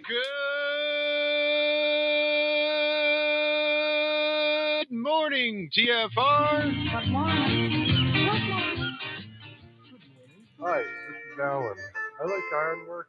Good morning, TFR. Good morning. Hi, this is Alan. I like Ironworx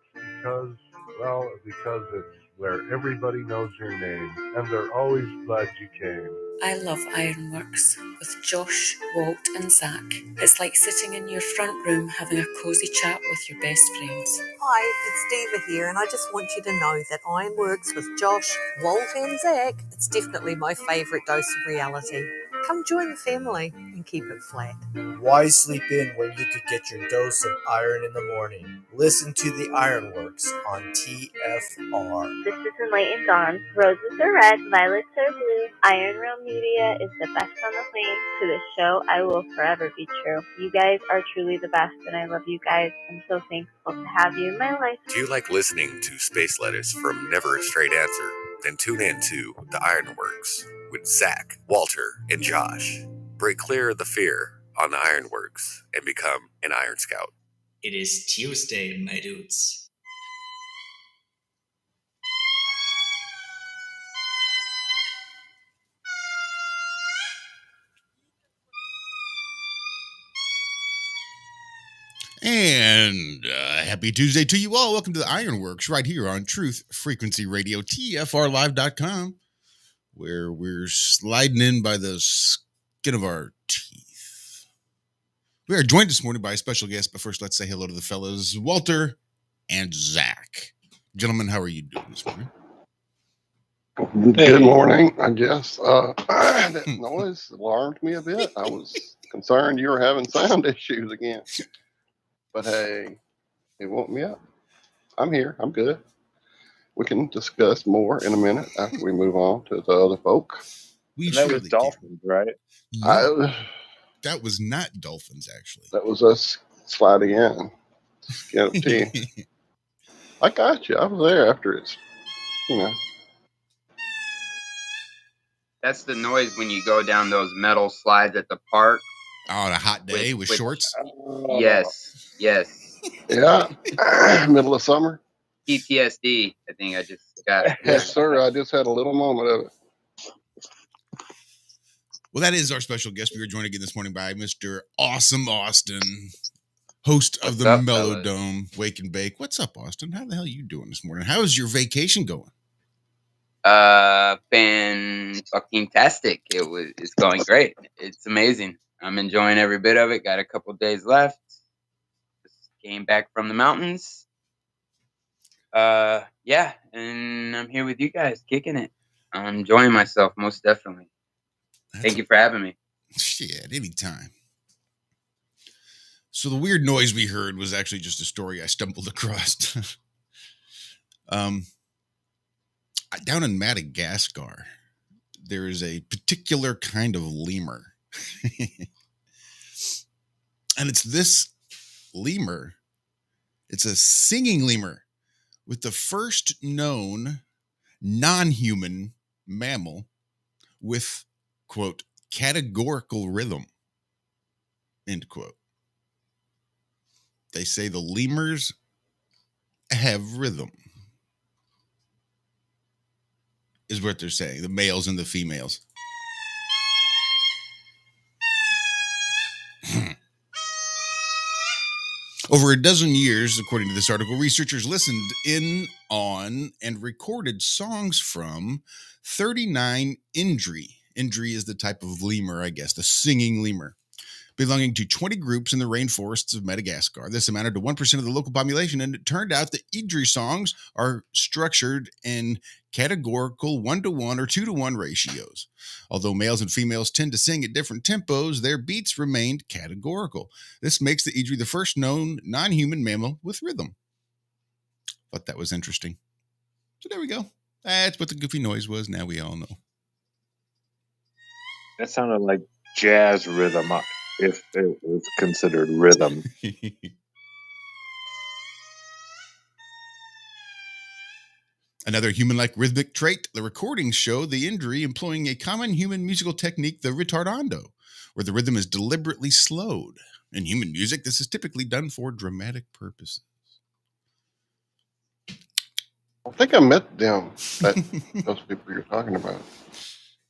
because it's where everybody knows your name, and they're always glad you came. I love Ironworx with Josh, Walt and Zach. It's like sitting in your front room having a cosy chat with your best friends. Hi, it's Diva here, and I just want you to know that Ironworx with Josh, Walt and Zach, it's definitely my favourite dose of reality. Come join the family and keep it flat. Why sleep in when you could get your dose of iron in the morning? Listen to the Ironworx on TFR. This is Enlightened Dawn. Roses are red, violets are blue. Iron Realm Media is the best on the planet. To this show, I will forever be true. You guys are truly the best, and I love you guys. I'm so thankful to have you in my life. Do you like listening to space letters from Never a Straight Answer? Then tune in to the Ironworx with Zach, Walter, and Josh. Break clear of the fear on the Ironworx and become an Iron Scout. It is Tuesday, my dudes. And happy Tuesday to you all. Welcome to the Ironworx right here on Truth Frequency Radio, TFRlive.com, where we're sliding in by the skin of our teeth. We are joined this morning by a special guest, but first let's say hello to the fellas, Walter and Zach. Gentlemen, how are you doing this morning? Good morning, I guess. That noise alarmed me a bit. I was concerned you were having sound issues again. But hey, it woke me up. I'm here. I'm good. We can discuss more in a minute after we move on to the other folk. That was dolphins, right? That was not dolphins, actually. That was us sliding in. Skin of teeth. I got you. I was there after it's, That's the noise when you go down those metal slides at the park. On a hot day with shorts? Yes. Yeah. Middle of summer. PTSD, I think I just got. Yes, sir. I just had a little moment of it. Well, that is our special guest. We were joined again this morning by Mr. Awesome Austin, host of the Mellow Dome Wake and Bake. What's up, Austin? How the hell are you doing this morning? How is your vacation going? Fan-fucking-tastic. It's going great. It's amazing. I'm enjoying every bit of it. Got a couple days left. Just came back from the mountains. Yeah, and I'm here with you guys, kicking it. I'm enjoying myself, most definitely. Thank you for having me. Shit, anytime. So the weird noise we heard was actually just a story I stumbled across. Down in Madagascar, there is a particular kind of lemur. And it's this lemur. It's a singing lemur with the first known non-human mammal with, quote, categorical rhythm, end quote. They say the lemurs have rhythm, is what they're saying, the males and the females. Over a dozen years, according to this article, researchers listened in on and recorded songs from 39 Indri. Indri is the type of lemur, I guess, the singing lemur, belonging to 20 groups in the rainforests of Madagascar. This amounted to 1% of the local population, and it turned out the Idri songs are structured in categorical 1-to-1 or 2-to-1 ratios. Although males and females tend to sing at different tempos, their beats remained categorical. This makes the Idri the first known non-human mammal with rhythm. Thought that was interesting. So there we go. That's what the goofy noise was. Now we all know. That sounded like jazz rhythm, if it was considered rhythm. Another human-like rhythmic trait, the recordings show the Indri employing a common human musical technique, the ritardando, where the rhythm is deliberately slowed. In human music, this is typically done for dramatic purposes. I think I met them. Those people you're talking about.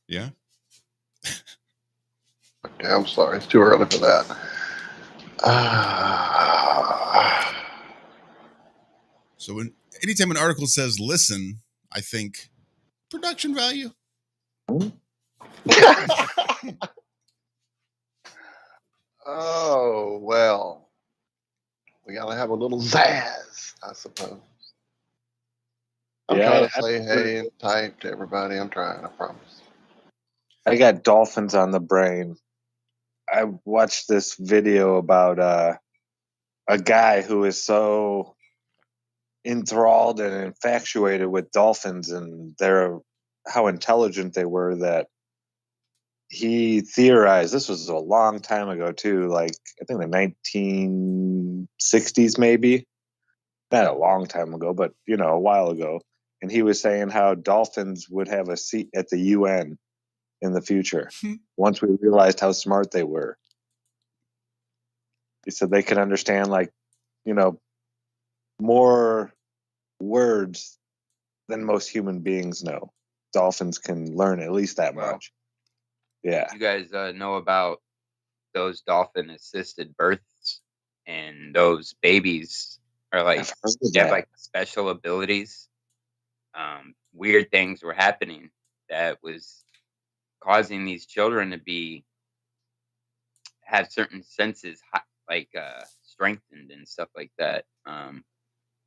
Yeah. Okay, I'm sorry. It's too early for that. So anytime an article says listen, I think production value. Oh, well. We got to have a little zazz, I suppose. I'm trying to say hey and type to everybody. I'm trying, I promise. I got dolphins on the brain. I watched this video about a guy who is so enthralled and infatuated with dolphins and how intelligent they were that he theorized, this was a long time ago too, like I think the 1960s maybe, not a long time ago, but a while ago, and he was saying how dolphins would have a seat at the UN in the future once we realized how smart they were. He said they could understand more words than most human beings know. Dolphins can learn at least that much. Yeah. You guys know about those dolphin-assisted births, and those babies are like they have like special abilities. Weird things were happening that was causing these children to have certain senses strengthened and stuff like that. To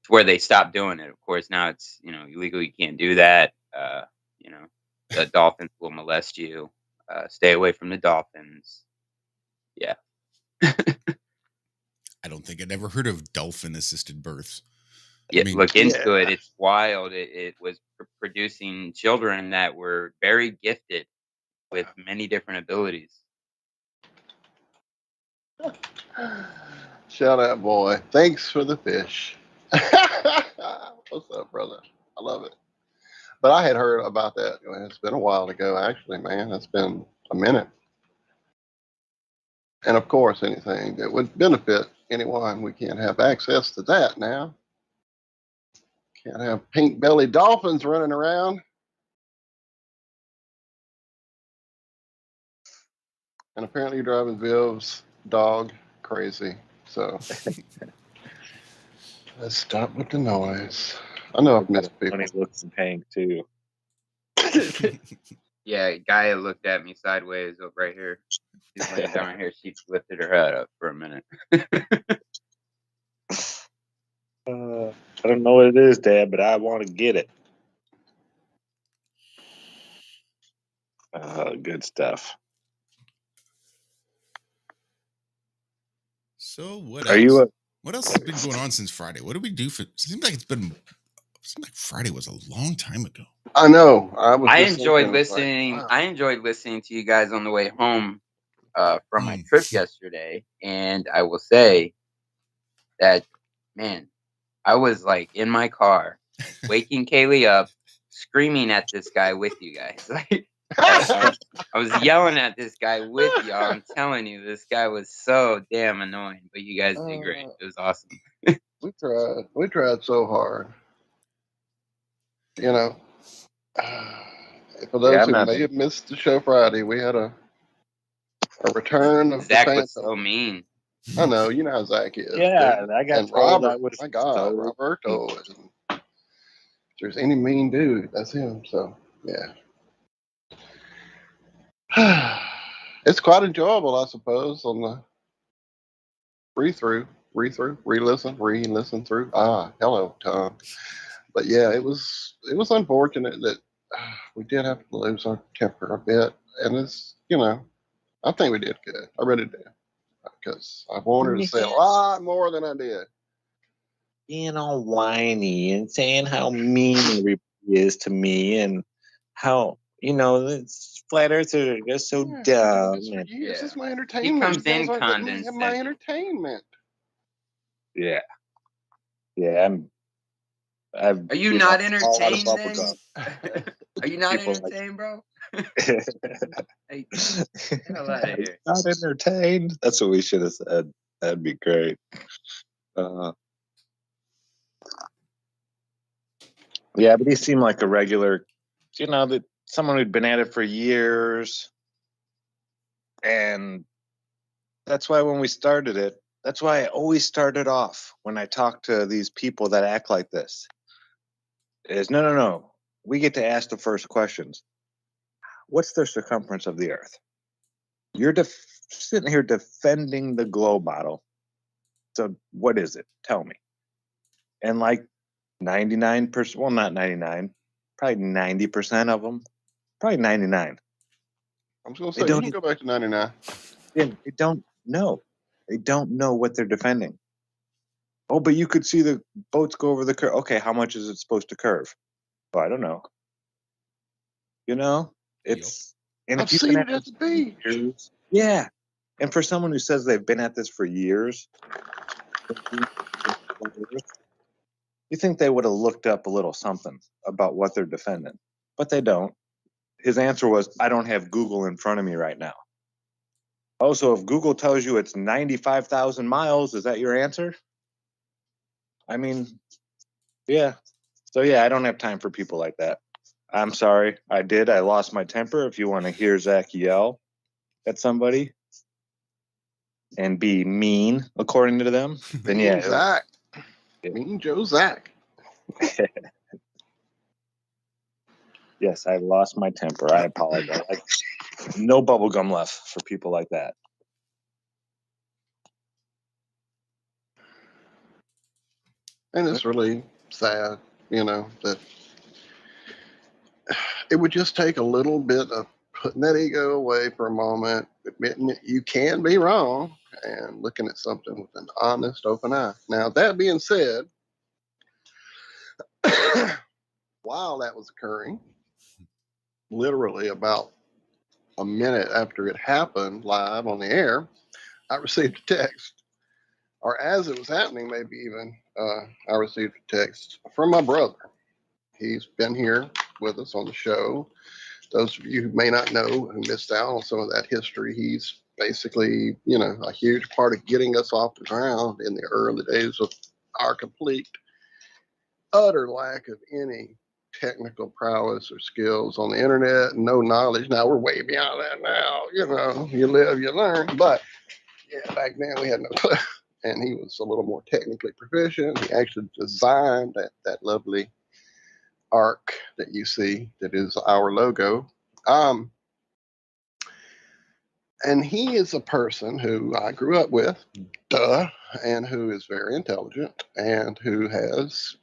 where they stopped doing it. Of course, now it's illegal. You can't do that. The dolphins will molest you. Stay away from the dolphins. Yeah. I don't think I'd ever heard of dolphin-assisted births. Yeah, look into it. It's wild. It was producing children that were very gifted with many different abilities. Shout out, boy. Thanks for the fish. What's up, brother? I love it. But I had heard about that. It's been a while ago, actually, man. It's been a minute. And of course, anything that would benefit anyone, we can't have access to that now. Can't have pink-bellied dolphins running around. And apparently you're driving Viv's dog crazy. So let's stop with the noise. I know I've missed people. Funny looks in Hank too. Yeah, Gaia looked at me sideways up right here. She's laying down here. She lifted her head up for a minute. I don't know what it is, Dad, but I want to get it. Good stuff. So what else? Are what else has been going on since Friday? What did we do for? It seems like Friday was a long time ago. I know. I enjoyed listening. Wow. I enjoyed listening to you guys on the way home from my trip yesterday, and I will say that, man, I was like in my car, waking Kaylee up, screaming at this guy with you guys. Like I was yelling at this guy with y'all. I'm telling you, this guy was so damn annoying, but you guys did great. It was awesome. We tried. We tried so hard. For those who may have missed the show Friday, we had a return of Zach the Phantom. was so mean. I know, you know how Zach is. Yeah, I got and told Robert, I would. my God, Roberto. If there's any mean dude, that's him. So yeah, it's quite enjoyable, I suppose, on the re-listen through. Hello, Tom. But yeah, it was unfortunate that we did have to lose our temper a bit, and it's I think we did good. I really did, because I wanted to say a lot more than I did. Being all whiny and saying how mean everybody is to me and how flat earthers are just so dumb. This is my entertainment. He comes in condescending. My entertainment. Yeah. Are you not entertained then? Are you not entertained, bro? Hey, get the hell out of here. Not entertained? That's what we should have said. That'd be great. Yeah, but he seemed like a regular, that someone who'd been at it for years. And that's why when we started it, that's why I always started off when I talk to these people that act like this. Is no. We get to ask the first questions. What's the circumference of the Earth? You're sitting here defending the globe model. So what is it? Tell me. And like 99%, well, not 99, probably 90% of them, probably 99. I was going to say, you can go back to 99. Yeah, they don't know. They don't know what they're defending. Oh, but you could see the boats go over the curve. Okay, how much is it supposed to curve? Well, I don't know. It's... And I've seen it at the beach. Years, yeah. And for someone who says they've been at this for years, you think they would have looked up a little something about what they're defending. But they don't. His answer was, I don't have Google in front of me right now. Oh, so if Google tells you it's 95,000 miles, is that your answer? I mean, yeah. So, yeah, I don't have time for people like that. I'm sorry. I lost my temper. If you want to hear Zach yell at somebody and be mean, according to them, then yeah. Zach. Mean Joe Zach. Yes, I lost my temper. I apologize. No bubblegum left for people like that. And it's really sad, that it would just take a little bit of putting that ego away for a moment, admitting that you can be wrong, and looking at something with an honest, open eye. Now, that being said, while that was occurring, literally about a minute after it happened live on the air, I received a text, or as it was happening, maybe even, I received a text from my brother. He's been here with us on the show. Those of you who may not know, who missed out on some of that history, he's basically, a huge part of getting us off the ground in the early days of our complete, utter lack of any technical prowess or skills on the internet, no knowledge. Now we're way beyond that now. You live, you learn. But yeah, back then we had no clue. And he was a little more technically proficient. He actually designed that lovely arc that you see that is our logo. And he is a person who I grew up with, and who is very intelligent and who has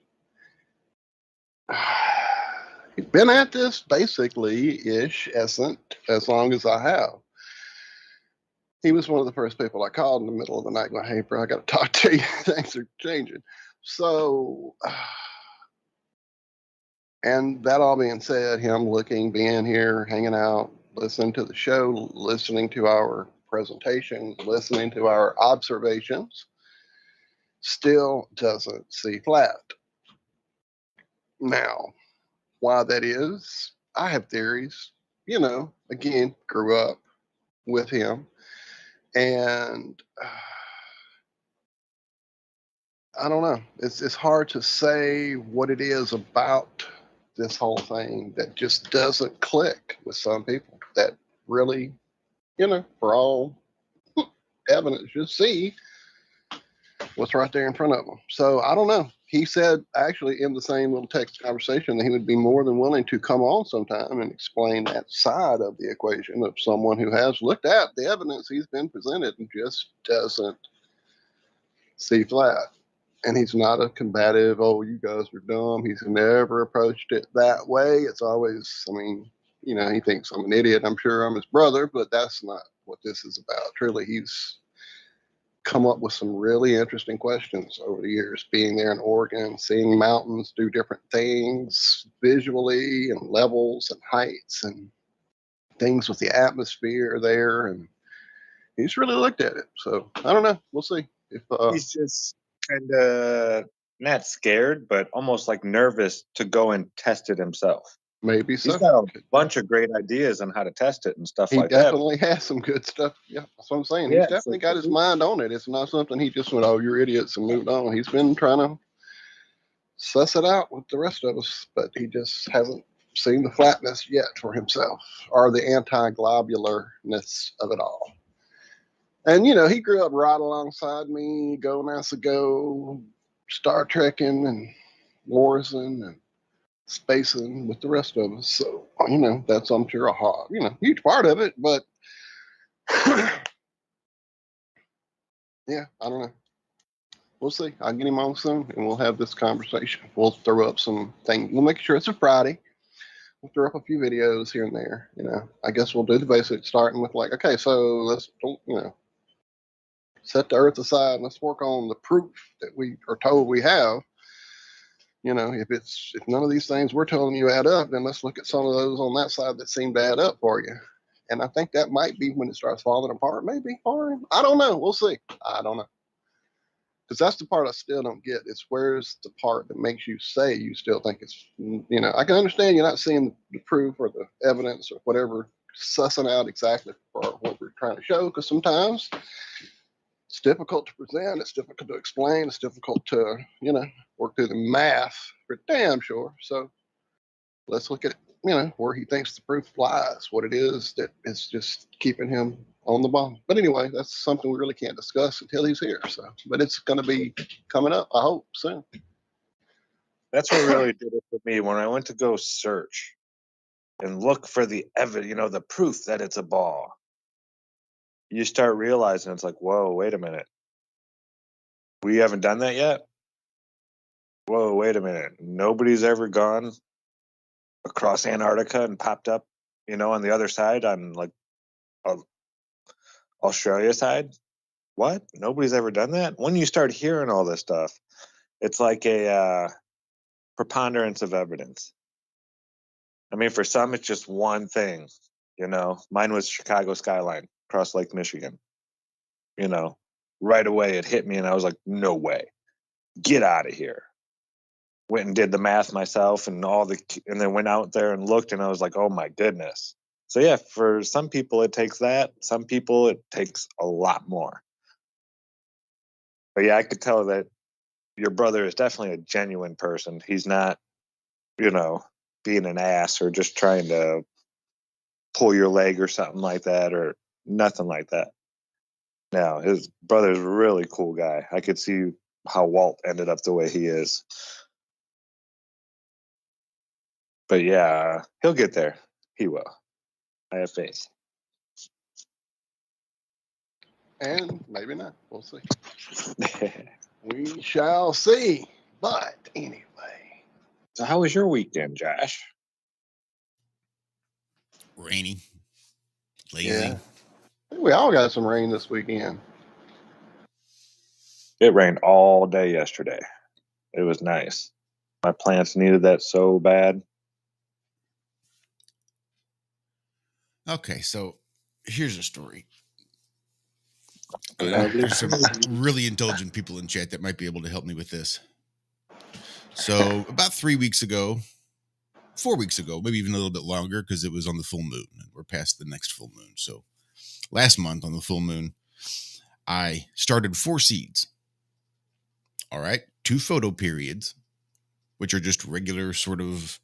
been at this basically-ish as long as I have. He was one of the first people I called in the middle of the night going, hey, bro, I got to talk to you. Things are changing. So, and that all being said, him being here, hanging out, listening to the show, listening to our presentations, listening to our observations, still doesn't see flat. Now, why that is, I have theories. Again, grew up with him. And I don't know. It's hard to say what it is about this whole thing that just doesn't click with some people that really, for all evidence, just see what's right there in front of them. So I don't know. He said actually in the same little text conversation that he would be more than willing to come on sometime and explain that side of the equation of someone who has looked at the evidence he's been presented and just doesn't see flat. And he's not a combative, oh, you guys are dumb. He's never approached it that way. It's always, he thinks I'm an idiot. I'm sure I'm his brother, but that's not what this is about. Truly, he's come up with some really interesting questions over the years, being there in Oregon, seeing mountains do different things visually and levels and heights and things with the atmosphere there. And he's really looked at it. So I don't know. We'll see. If he's just kind of not scared, but almost like nervous to go and test it himself. Maybe so. He's got a bunch of great ideas on how to test it and stuff like that. He definitely has some good stuff. Yeah, that's what I'm saying. He's definitely got his mind on it. It's not something he just went, oh, you're idiots, and moved on. He's been trying to suss it out with the rest of us, but he just hasn't seen the flatness yet for himself or the anti-globularness of it all. And, you know, he grew up right alongside me, Go NASA Go, Star Trekking and Morrison and spacing with the rest of us. So, you know, that's, I'm sure, a huge part of it. But, yeah, I don't know. We'll see. I'll get him on soon, and we'll have this conversation. We'll throw up some things. We'll make sure it's a Friday. We'll throw up a few videos here and there. You know, I guess we'll do the basics, starting with like, okay, so let's, set the Earth aside and let's work on the proof that we are told we have. You know, if none of these things we're telling you add up, then let's look at some of those on that side that seem to add up for you. And I think that might be when it starts falling apart. Maybe for him. I don't know. We'll see. I don't know. Because that's the part I still don't get. It's where's the part that makes you say you still think it's, I can understand you're not seeing the proof or the evidence or whatever, sussing out exactly for what we're trying to show. Because sometimes it's difficult to present, it's difficult to explain, it's difficult to, work through the math for damn sure. So let's look at, where he thinks the proof lies, what it is that is just keeping him on the ball. But anyway, that's something we really can't discuss until he's here. So, but it's going to be coming up, I hope, soon. That's what really did it for me when I went to go search and look for the evidence, the proof that it's a ball. You start realizing it's like, whoa, wait a minute. We haven't done that yet? Whoa, wait a minute. Nobody's ever gone across Antarctica and popped up, on the other side, on like Australia side? What? Nobody's ever done that? When you start hearing all this stuff, it's like a preponderance of evidence. I mean, for some, it's just one thing, Mine was Chicago skyline across Lake Michigan. Right away it hit me and I was like, no way. Get out of here. Went and did the math myself and then went out there and looked and I was like, oh my goodness. So yeah, for some people it takes that. Some people it takes a lot more. But yeah, I could tell that your brother is definitely a genuine person. He's not, being an ass or just trying to pull your leg or something like that or nothing like that. No, his brother's a really cool guy. I could see how Walt ended up the way he is. But yeah, he'll get there. He will. I have faith. And maybe not. We'll see. We shall see. But anyway. So how was your weekend, Josh? Rainy. Lazy. Yeah. We all got some rain this weekend. It rained all day yesterday. It was nice. My plants needed that so bad. Okay, so here's a story. There's some really intelligent people in chat that might be able to help me with this. So about 4 weeks ago, maybe even a little bit longer, because it was on the full moon and we're past the next full moon. So last month on the full moon, I started 4 seeds. All right. 2 photo periods, which are just regular sort of,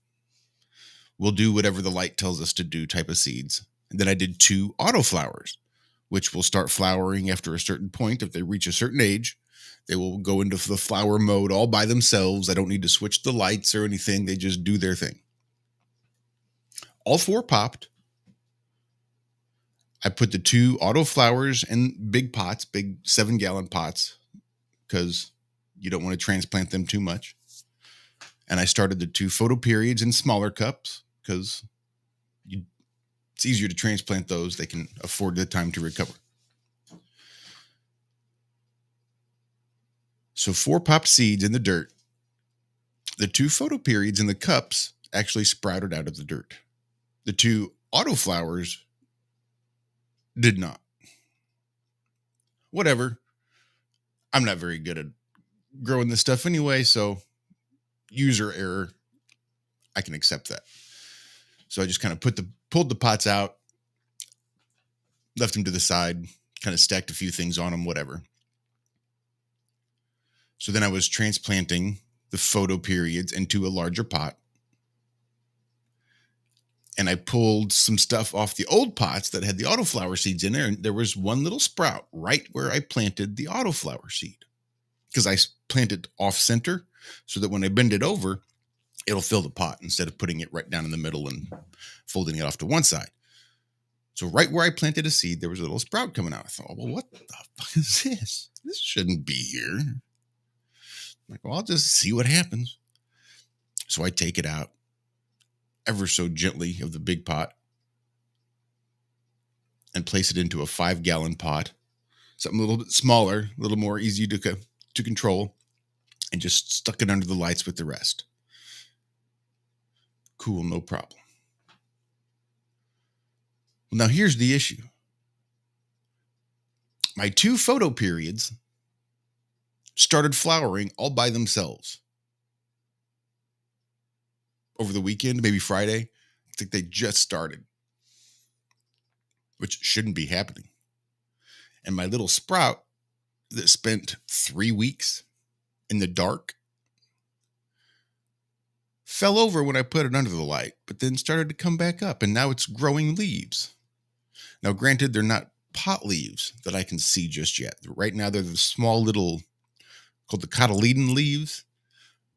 we'll do whatever the light tells us to do type of seeds. And then I did 2 autoflowers, which will start flowering after a certain point. If they reach a certain age, they will go into the flower mode all by themselves. I don't need to switch the lights or anything. They just do their thing. All 4 popped. I put the 2 autoflowers in big pots, big 7-gallon pots, because you don't want to transplant them too much. And I started the 2 photo periods in smaller cups because it's easier to transplant those. They can afford the time to recover. So 4 popped seeds in the dirt. The 2 photo periods in the cups actually sprouted out of the dirt. The 2 autoflowers did not. Whatever. I'm not very good at growing this stuff anyway, so user error. I can accept that. So I just kind of pulled the pots out, left them to the side, kind of stacked a few things on them, whatever. So then I was transplanting the photo periods into a larger pot. And I pulled some stuff off the old pots that had the autoflower seeds in there. And there was one little sprout right where I planted the autoflower seed. Because I planted off center so that when I bend it over, it'll fill the pot instead of putting it right down in the middle and folding it off to one side. So right where I planted a seed, there was a little sprout coming out. I thought, well, what the fuck is this? This shouldn't be here. I'm like, well, I'll just see what happens. So I take it out ever so gently of the big pot and place it into a 5-gallon pot, something a little bit smaller, a little more easy to control, and just stuck it under the lights with the rest. Cool, no problem. Well, now here's the issue. My 2 photo periods started flowering all by themselves. Over the weekend, maybe Friday, I think they just started, which shouldn't be happening. And my little sprout that spent 3 weeks in the dark fell over when I put it under the light, but then started to come back up, and now it's growing leaves. Now, granted, they're not pot leaves that I can see just yet. Right now, they're the small little, called the cotyledon leaves,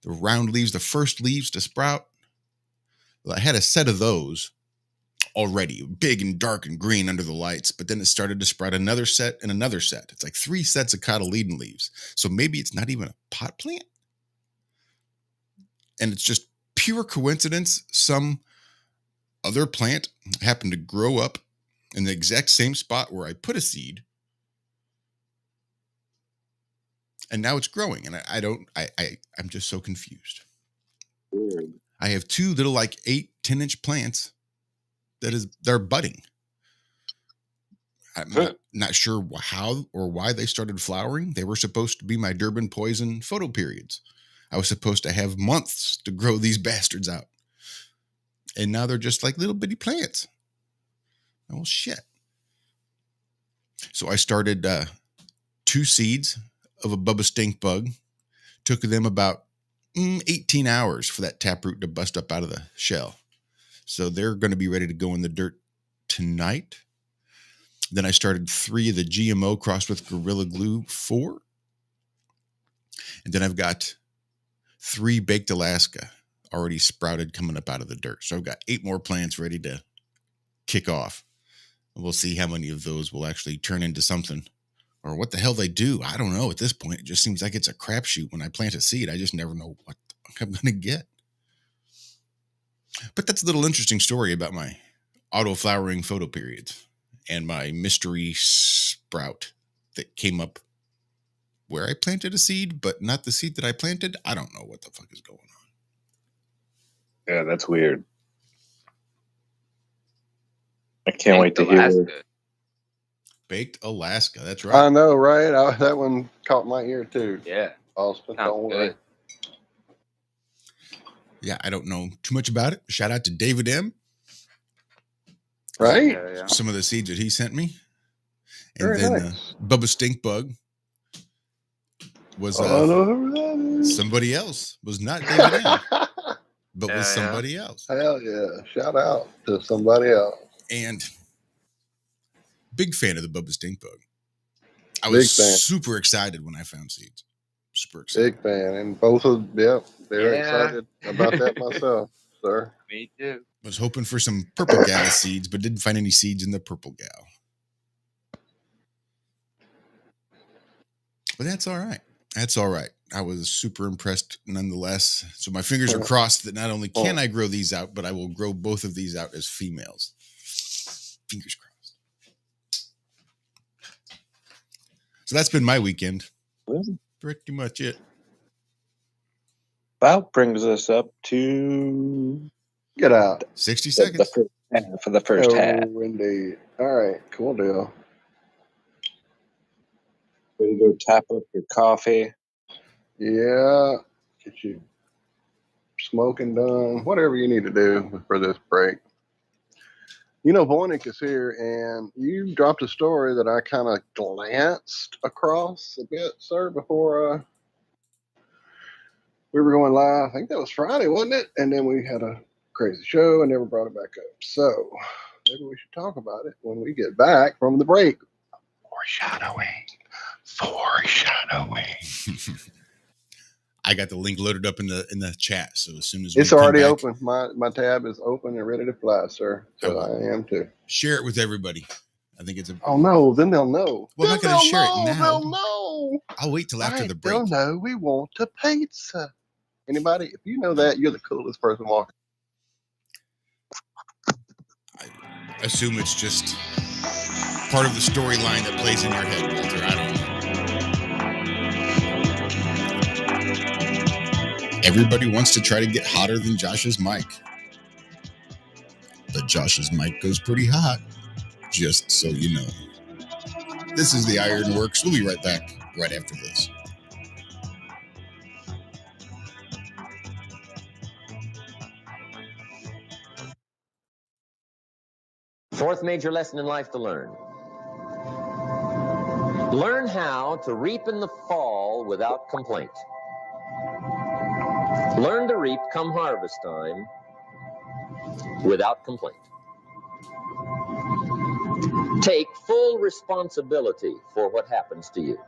the round leaves, the first leaves to sprout. Well, I had a set of those already, big and dark and green under the lights, but then it started to sprout another set and another set. It's like 3 sets of cotyledon leaves. So maybe it's not even a pot plant. And it's just pure coincidence. Some other plant happened to grow up in the exact same spot where I put a seed. And now it's growing. And I'm just so confused. Weird. I have 2 little like 8-10-inch plants they're budding. I'm not sure how or why they started flowering. They were supposed to be my Durban poison photo periods. I was supposed to have months to grow these bastards out. And now they're just like little bitty plants. Oh, shit. So I started 2 seeds of a Bubba stink bug. Took them about 18 hours for that taproot to bust up out of the shell. So they're going to be ready to go in the dirt tonight. Then I started 3 of the GMO crossed with Gorilla Glue 4. And then I've got 3 baked Alaska already sprouted coming up out of the dirt. So I've got 8 more plants ready to kick off. We'll see how many of those will actually turn into something or what the hell they do. I don't know at this point. It just seems like it's a crapshoot. When I plant a seed, I just never know what I'm going to get. But that's a little interesting story about my auto-flowering photo periods and my mystery sprout that came up where I planted a seed, but not the seed that I planted. I don't know what the fuck is going on. Yeah, that's weird. I can't wait to hear. Baked Alaska, that's right. I know, right? That one caught my ear too. Yeah. I'll spend the whole way. Yeah, I don't know too much about it. Shout out to David M. Right? Yeah. Some of the seeds that he sent me. And Very then nice. Bubba Stink Bug was somebody else. Was not David M. But was somebody else. Hell yeah. Shout out to somebody else. And big fan of the Bubba Stink Bug. I was super excited when I found seeds. Super excited. Big fan. And both of them, very excited about that myself, sir. Me too. Was hoping for some purple gal seeds, but didn't find any seeds in the purple gal. But that's all right. That's all right. I was super impressed nonetheless. So my fingers are crossed that not only can I grow these out, but I will grow both of these out as females. Fingers crossed. So that's been my weekend. Pretty much it. About brings us up to get out 60 seconds for the first half. Indeed. All right, cool deal. Ready to go tap up your coffee? Yeah, get you smoking done. Whatever you need to do for this break. You know, Voynich is here, and you dropped a story that I kind of glanced across a bit, sir, before we were going live. I think that was Friday, wasn't it? And then we had a crazy show and never brought it back up. So maybe we should talk about it when we get back from the break. Foreshadowing. I got the link loaded up in the chat, so as soon as it's we already come back, open. My tab is open and ready to fly, sir. So I am too. Share it with everybody. I think it's a. Oh no, then they'll know. Well, I'm not going to share it now. They'll know. I'll wait till after the break. They'll know we want a pizza. Anybody? If you know that, you're the coolest person walking. I assume it's just part of the storyline that plays in your head, Walter. I don't know. Everybody wants to try to get hotter than Josh's mic. But Josh's mic goes pretty hot, just so you know. This is the Ironworks. We'll be right back right after this. Fourth major lesson in life to learn. Learn how to reap in the fall without complaint. Learn to reap come harvest time without complaint. Take full responsibility for what happens to you.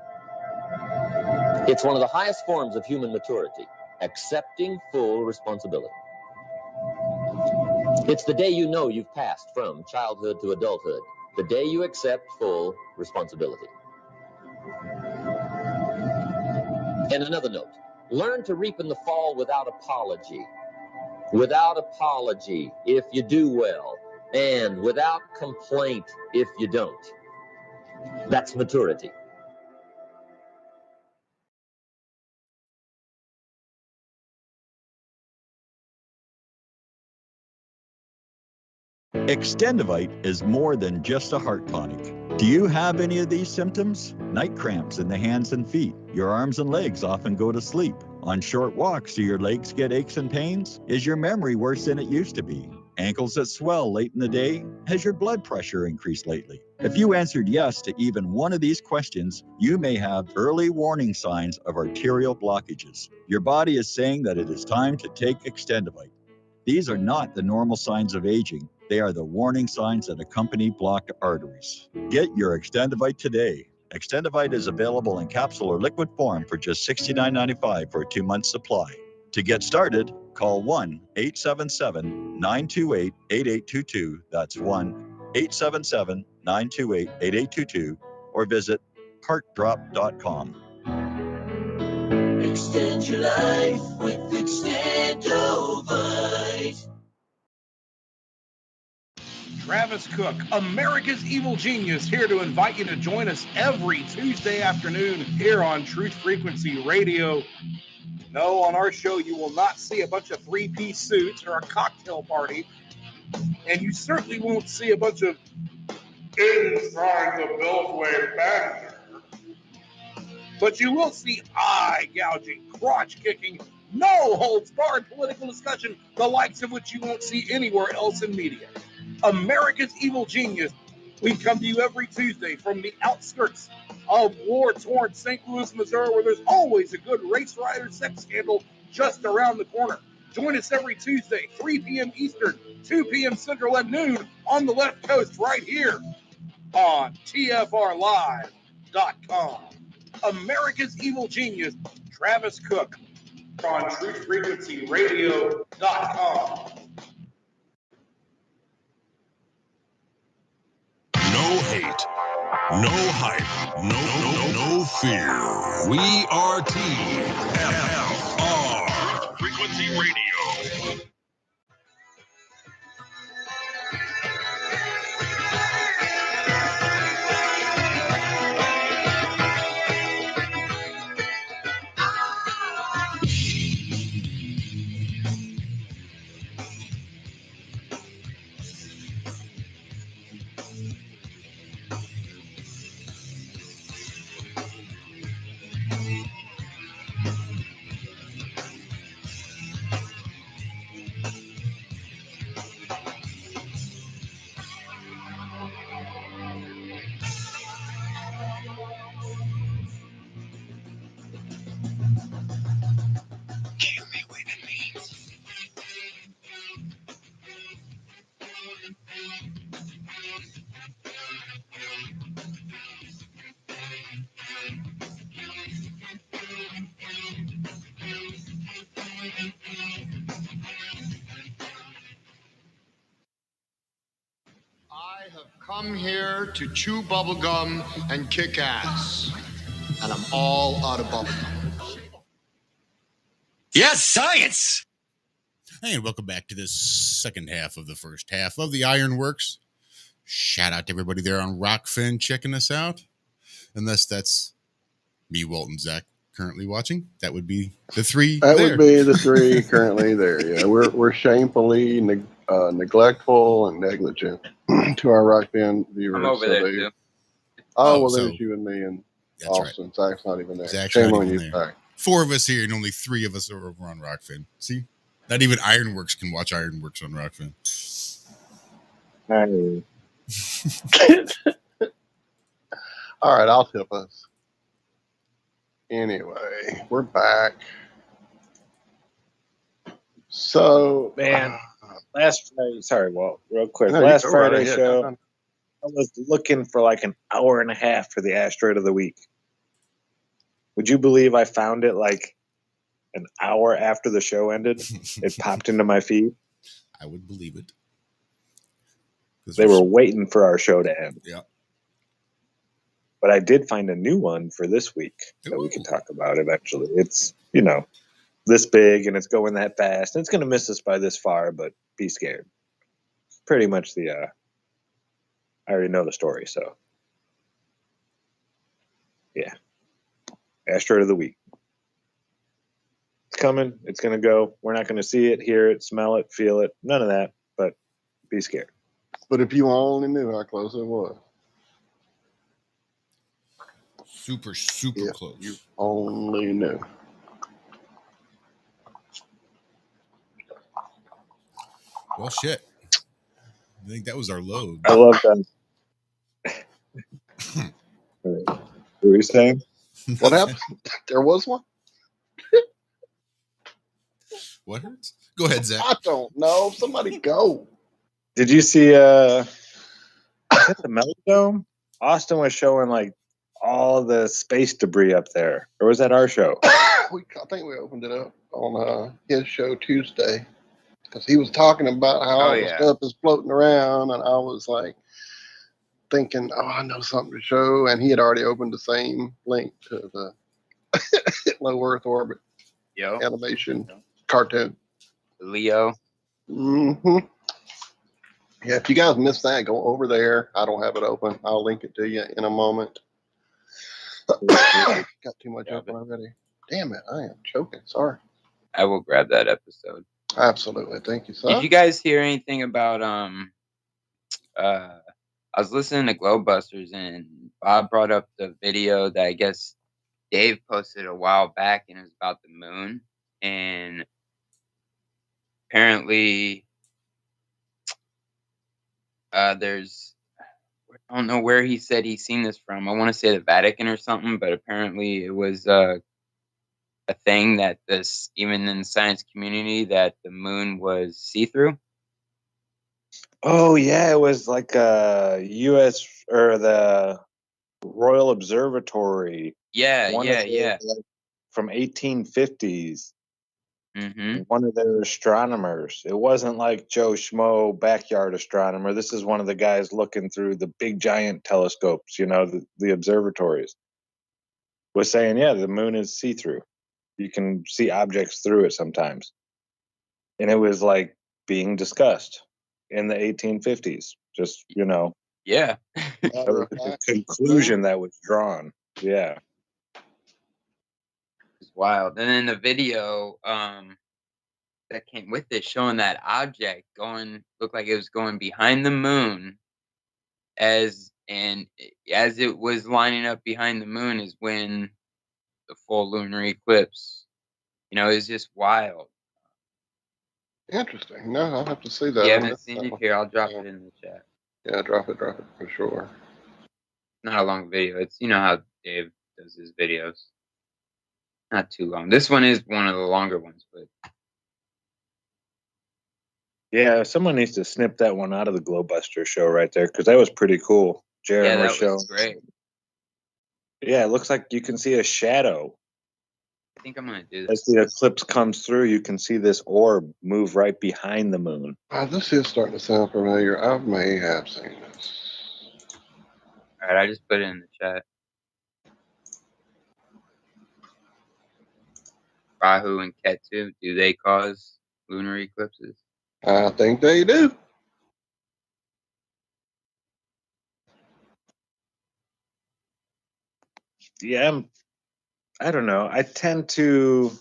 It's one of the highest forms of human maturity, accepting full responsibility. It's the day you know you've passed from childhood to adulthood, the day you accept full responsibility. And another note, learn to reap in the fall without apology. Without apology if you do well, and without complaint if you don't. That's maturity. Extendivite is more than just a heart tonic. Do you have any of these symptoms? Night cramps in the hands and feet. Your arms and legs often go to sleep. On short walks, do your legs get aches and pains? Is your memory worse than it used to be? Ankles that swell late in the day? Has your blood pressure increased lately? If you answered yes to even one of these questions, you may have early warning signs of arterial blockages. Your body is saying that it is time to take Extendivite. These are not the normal signs of aging. They are the warning signs that accompany blocked arteries. Get your Extendivite today. Extendivite is available in capsule or liquid form for just $69.95 for a 2-month supply. To get started, call 1-877-928-8822. That's 1-877-928-8822 or visit heartdrop.com. Extend your life with Extendovite. Travis Cook, America's Evil Genius, here to invite you to join us every Tuesday afternoon here on Truth Frequency Radio. No, on our show, you will not see a bunch of three-piece suits or a cocktail party, and you certainly won't see a bunch of inside the Beltway banter. But you will see eye-gouging, crotch-kicking, no-holds-barred political discussion, the likes of which you won't see anywhere else in media. America's Evil Genius. We come to you every Tuesday from the outskirts of war-torn St. Louis, Missouri, where there's always a good race rider sex scandal just around the corner. Join us every Tuesday, 3 p.m. Eastern, 2 p.m. Central, at noon on the left coast right here on TFRLive.com. America's Evil Genius, Travis Cook, on TruthFrequencyRadio.com. No hate, no hype, no fear. We are TFR Frequency Radio. Come here to chew bubblegum and kick ass. And I'm all out of bubblegum. Yes, science! Hey, and welcome back to this second half of the first half of the Ironworks. Shout out to everybody there on Rockfin checking us out. Unless that's me, Walt, and Zach currently watching. That would be the three That there. would be the three currently there. Yeah, we're shamefully neglectful and negligent to our Rockfin viewers. I'm over there too. Oh, well, there's you and me and That's Austin. Right. Zach's not even there. Zach's Shame not on even you, there. Zach. 4 of us here, and only 3 of us are over on Rockfin. See? Not even Ironworks can watch Ironworks on Rockfin. All right, I'll tip us. Anyway, we're back. So, man, last Friday, sorry, Walt, real quick. No, last go Friday right ahead. show, I was looking for like an hour and a half for the asteroid of the week. Would you believe I found it like an hour after the show ended? It popped into my feed. I would believe it. They were waiting for our show to end. Yeah. But I did find a new one for this week that we can talk about eventually. It's, you know, this big and it's going that fast. And it's going to miss us by this far, but be scared. Pretty much I already know the story, so. Yeah. Asteroid of the week. It's coming. It's going to go. We're not going to see it, hear it, smell it, feel it. None of that, but be scared. But if you only knew how close it was. Super close. You only knew. Well, shit. I think that was our load. I love that. What were you saying? What happened? There was one? What hurts? Go ahead, Zach. I don't know. Somebody go. Did you see is that the Meltdome? Austin was showing like all the space debris up there. Or was that our show? I think we opened it up on his show Tuesday. Because he was talking about how all the stuff is floating around, and I was like thinking, I know something to show, and he had already opened the same link to the low Earth orbit animation cartoon. Leo. Mm-hmm. Yeah, if you guys missed that, go over there. I don't have it open. I'll link it to you in a moment. Got too much open already. Damn it, I am choking. Sorry. I will grab that episode. Absolutely. Thank you, sir. Did you guys hear anything about I was listening to Glowbusters and Bob brought up the video that I guess Dave posted a while back, and it was about the moon. And apparently there's, I don't know where he said he's seen this from. I want to say the Vatican or something, but apparently it was a thing that even in the science community, that the moon was see-through. Oh yeah, it was like a U.S. or the Royal Observatory. Yeah. From 1850s. Mm-hmm. One of their astronomers. It wasn't like Joe Schmo backyard astronomer. This is one of the guys looking through the big giant telescopes, the observatories. Was saying, yeah, the moon is see-through. You can see objects through it sometimes. And it was like being discussed in the 1850s. Just, Yeah. the conclusion that was drawn. Yeah. It's wild. And then the video that came with it showing that object looked like it was going behind the moon, as it was lining up behind the moon is when the full lunar eclipse. It's just wild. Interesting. No, I'll have to see that. You haven't seen it? Here, I'll drop it in the chat. Yeah, drop it for sure. Not a long video. It's how Dave does his videos. Not too long. This one is one of the longer ones, but yeah, someone needs to snip that one out of the Glowbuster show right there, because that was pretty cool. Jared was showing. Was great. Yeah, it looks like you can see a shadow. I think I'm gonna do this. As the eclipse comes through, you can see this orb move right behind the moon. This is starting to sound familiar. I may have seen this. All right, I just put it in the chat. Rahu and Ketu, do they cause lunar eclipses? I think they do. Yeah, I don't know. I tend to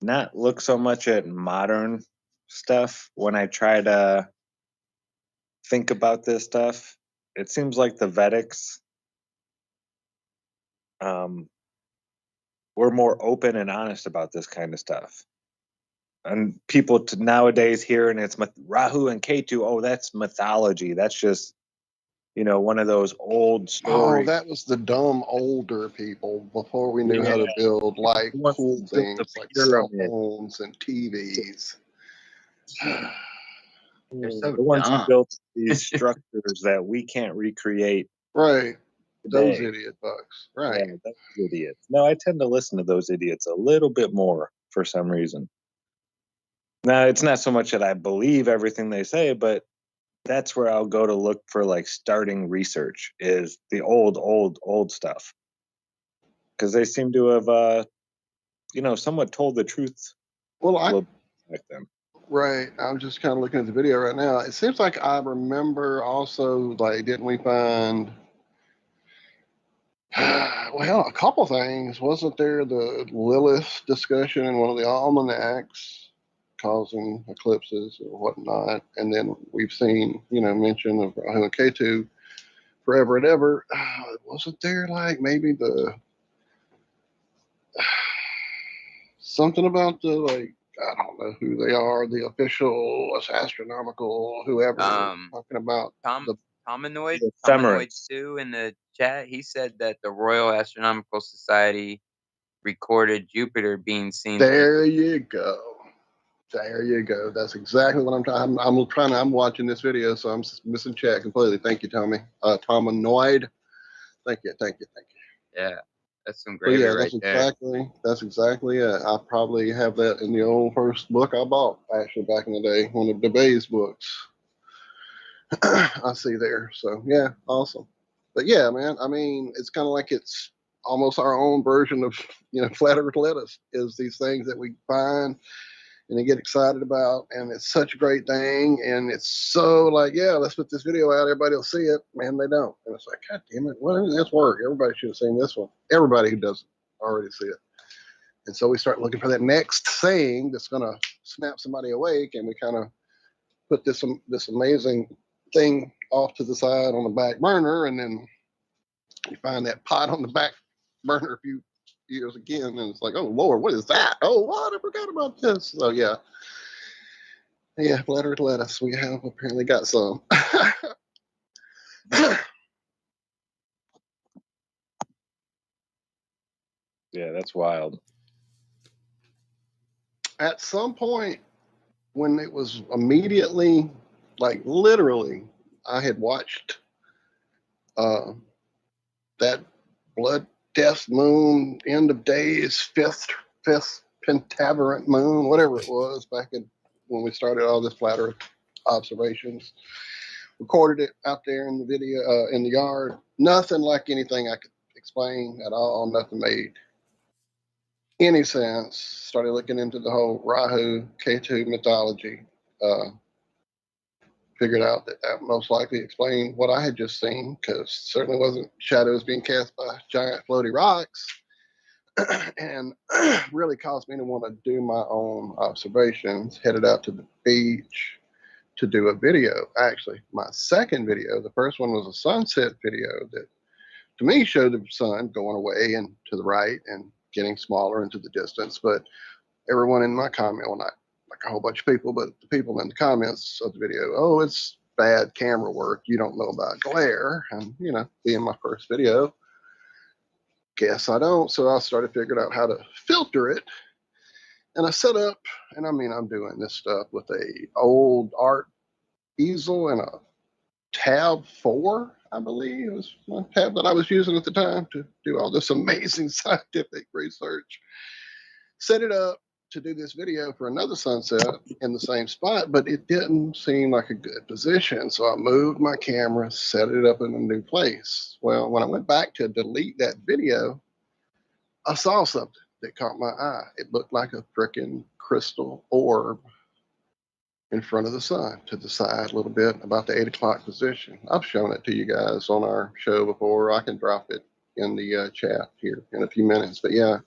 not look so much at modern stuff when I try to think about this stuff. It seems like the Vedics were more open and honest about this kind of stuff. And people nowadays hearing it's Rahu and Ketu, oh, that's mythology. That's just, one of those old Oh, stories. that was the dumb older people before we knew how to build like cool things like cell phones and TVs. They're so the ones who dumb. built these structures that we can't recreate. Right. Those Today. idiot bucks. Right. Yeah, those idiots. No, I tend to listen to those idiots a little bit more for some reason. Now, it's not so much that I believe everything they say, but that's where I'll go to look for like starting research is the old stuff. Because they seem to have, somewhat told the truth. Well, back then. Right. I'm just kind of looking at the video right now. It seems like I remember also, like, didn't we find, well, a couple things. Wasn't there the Lilith discussion in one of the almanacs causing eclipses or whatnot? And then we've seen, mention of Rahu and Ketu forever and ever. Wasn't there, like, maybe something about the, like, I don't know who they are, the official astronomical whoever talking about Tomanoid ephemerals. 2 in the chat. He said that the Royal Astronomical Society recorded Jupiter being seen. There you go. There you go. That's exactly what I'm trying. I'm watching this video, so I'm missing chat completely. Thank you, Tommy. Tomanoid. Thank you. Yeah, that's some But gravy yeah, right there. that's exactly it. I probably have that in the old first book I bought actually back in the day, one of DeBay's books. I see there. So yeah, awesome. But yeah, man, I mean, it's kind of like it's almost our own version of flat earth lettuce is these things that we find and they get excited about, and it's such a great thing, and it's so like, yeah, let's put this video out, everybody will see it. Man, they don't, and it's like, god damn it, what is this work? Everybody should have seen this one. Everybody who doesn't already see it. And so we start looking for that next thing that's gonna snap somebody awake, and we kind of put this amazing thing off to the side on the back burner, and then you find that pot on the back burner a few years again, and it's like, oh Lord, what is that? Oh, what? I forgot about this. So yeah, flat earth lettuce. We have apparently got some. Yeah, that's wild. At some point, when it was immediately, like literally, I had watched that blood death moon, end of days, fifth pentaverant moon, whatever it was, back in when we started all this flat earth observations. Recorded it out there in the video in the yard. Nothing like anything I could explain at all. Nothing made any sense. Started looking into the whole Rahu Ketu mythology. Figured out that most likely explained what I had just seen, because certainly wasn't shadows being cast by giant floaty rocks. And really caused me to want to do my own observations. Headed out to the beach to do a video. Actually, my second video, the first one was a sunset video that to me showed the sun going away and to the right and getting smaller into the distance. But everyone in my comment, well, not like a whole bunch of people, but the people in the comments of the video, oh, it's bad camera work. You don't know about glare. And, being my first video, guess I don't. So I started figuring out how to filter it. And I set up, and I mean, I'm doing this stuff with a old art easel and a tab 4, I believe was my tab that I was using at the time to do all this amazing scientific research. Set it up, to do this video for another sunset in the same spot, but it didn't seem like a good position. So I moved my camera, set it up in a new place. Well, when I went back to delete that video, I saw something that caught my eye. It looked like a freaking crystal orb in front of the sun to the side a little bit, about the 8 o'clock position. I've shown it to you guys on our show before. I can drop it in the chat here in a few minutes. But yeah,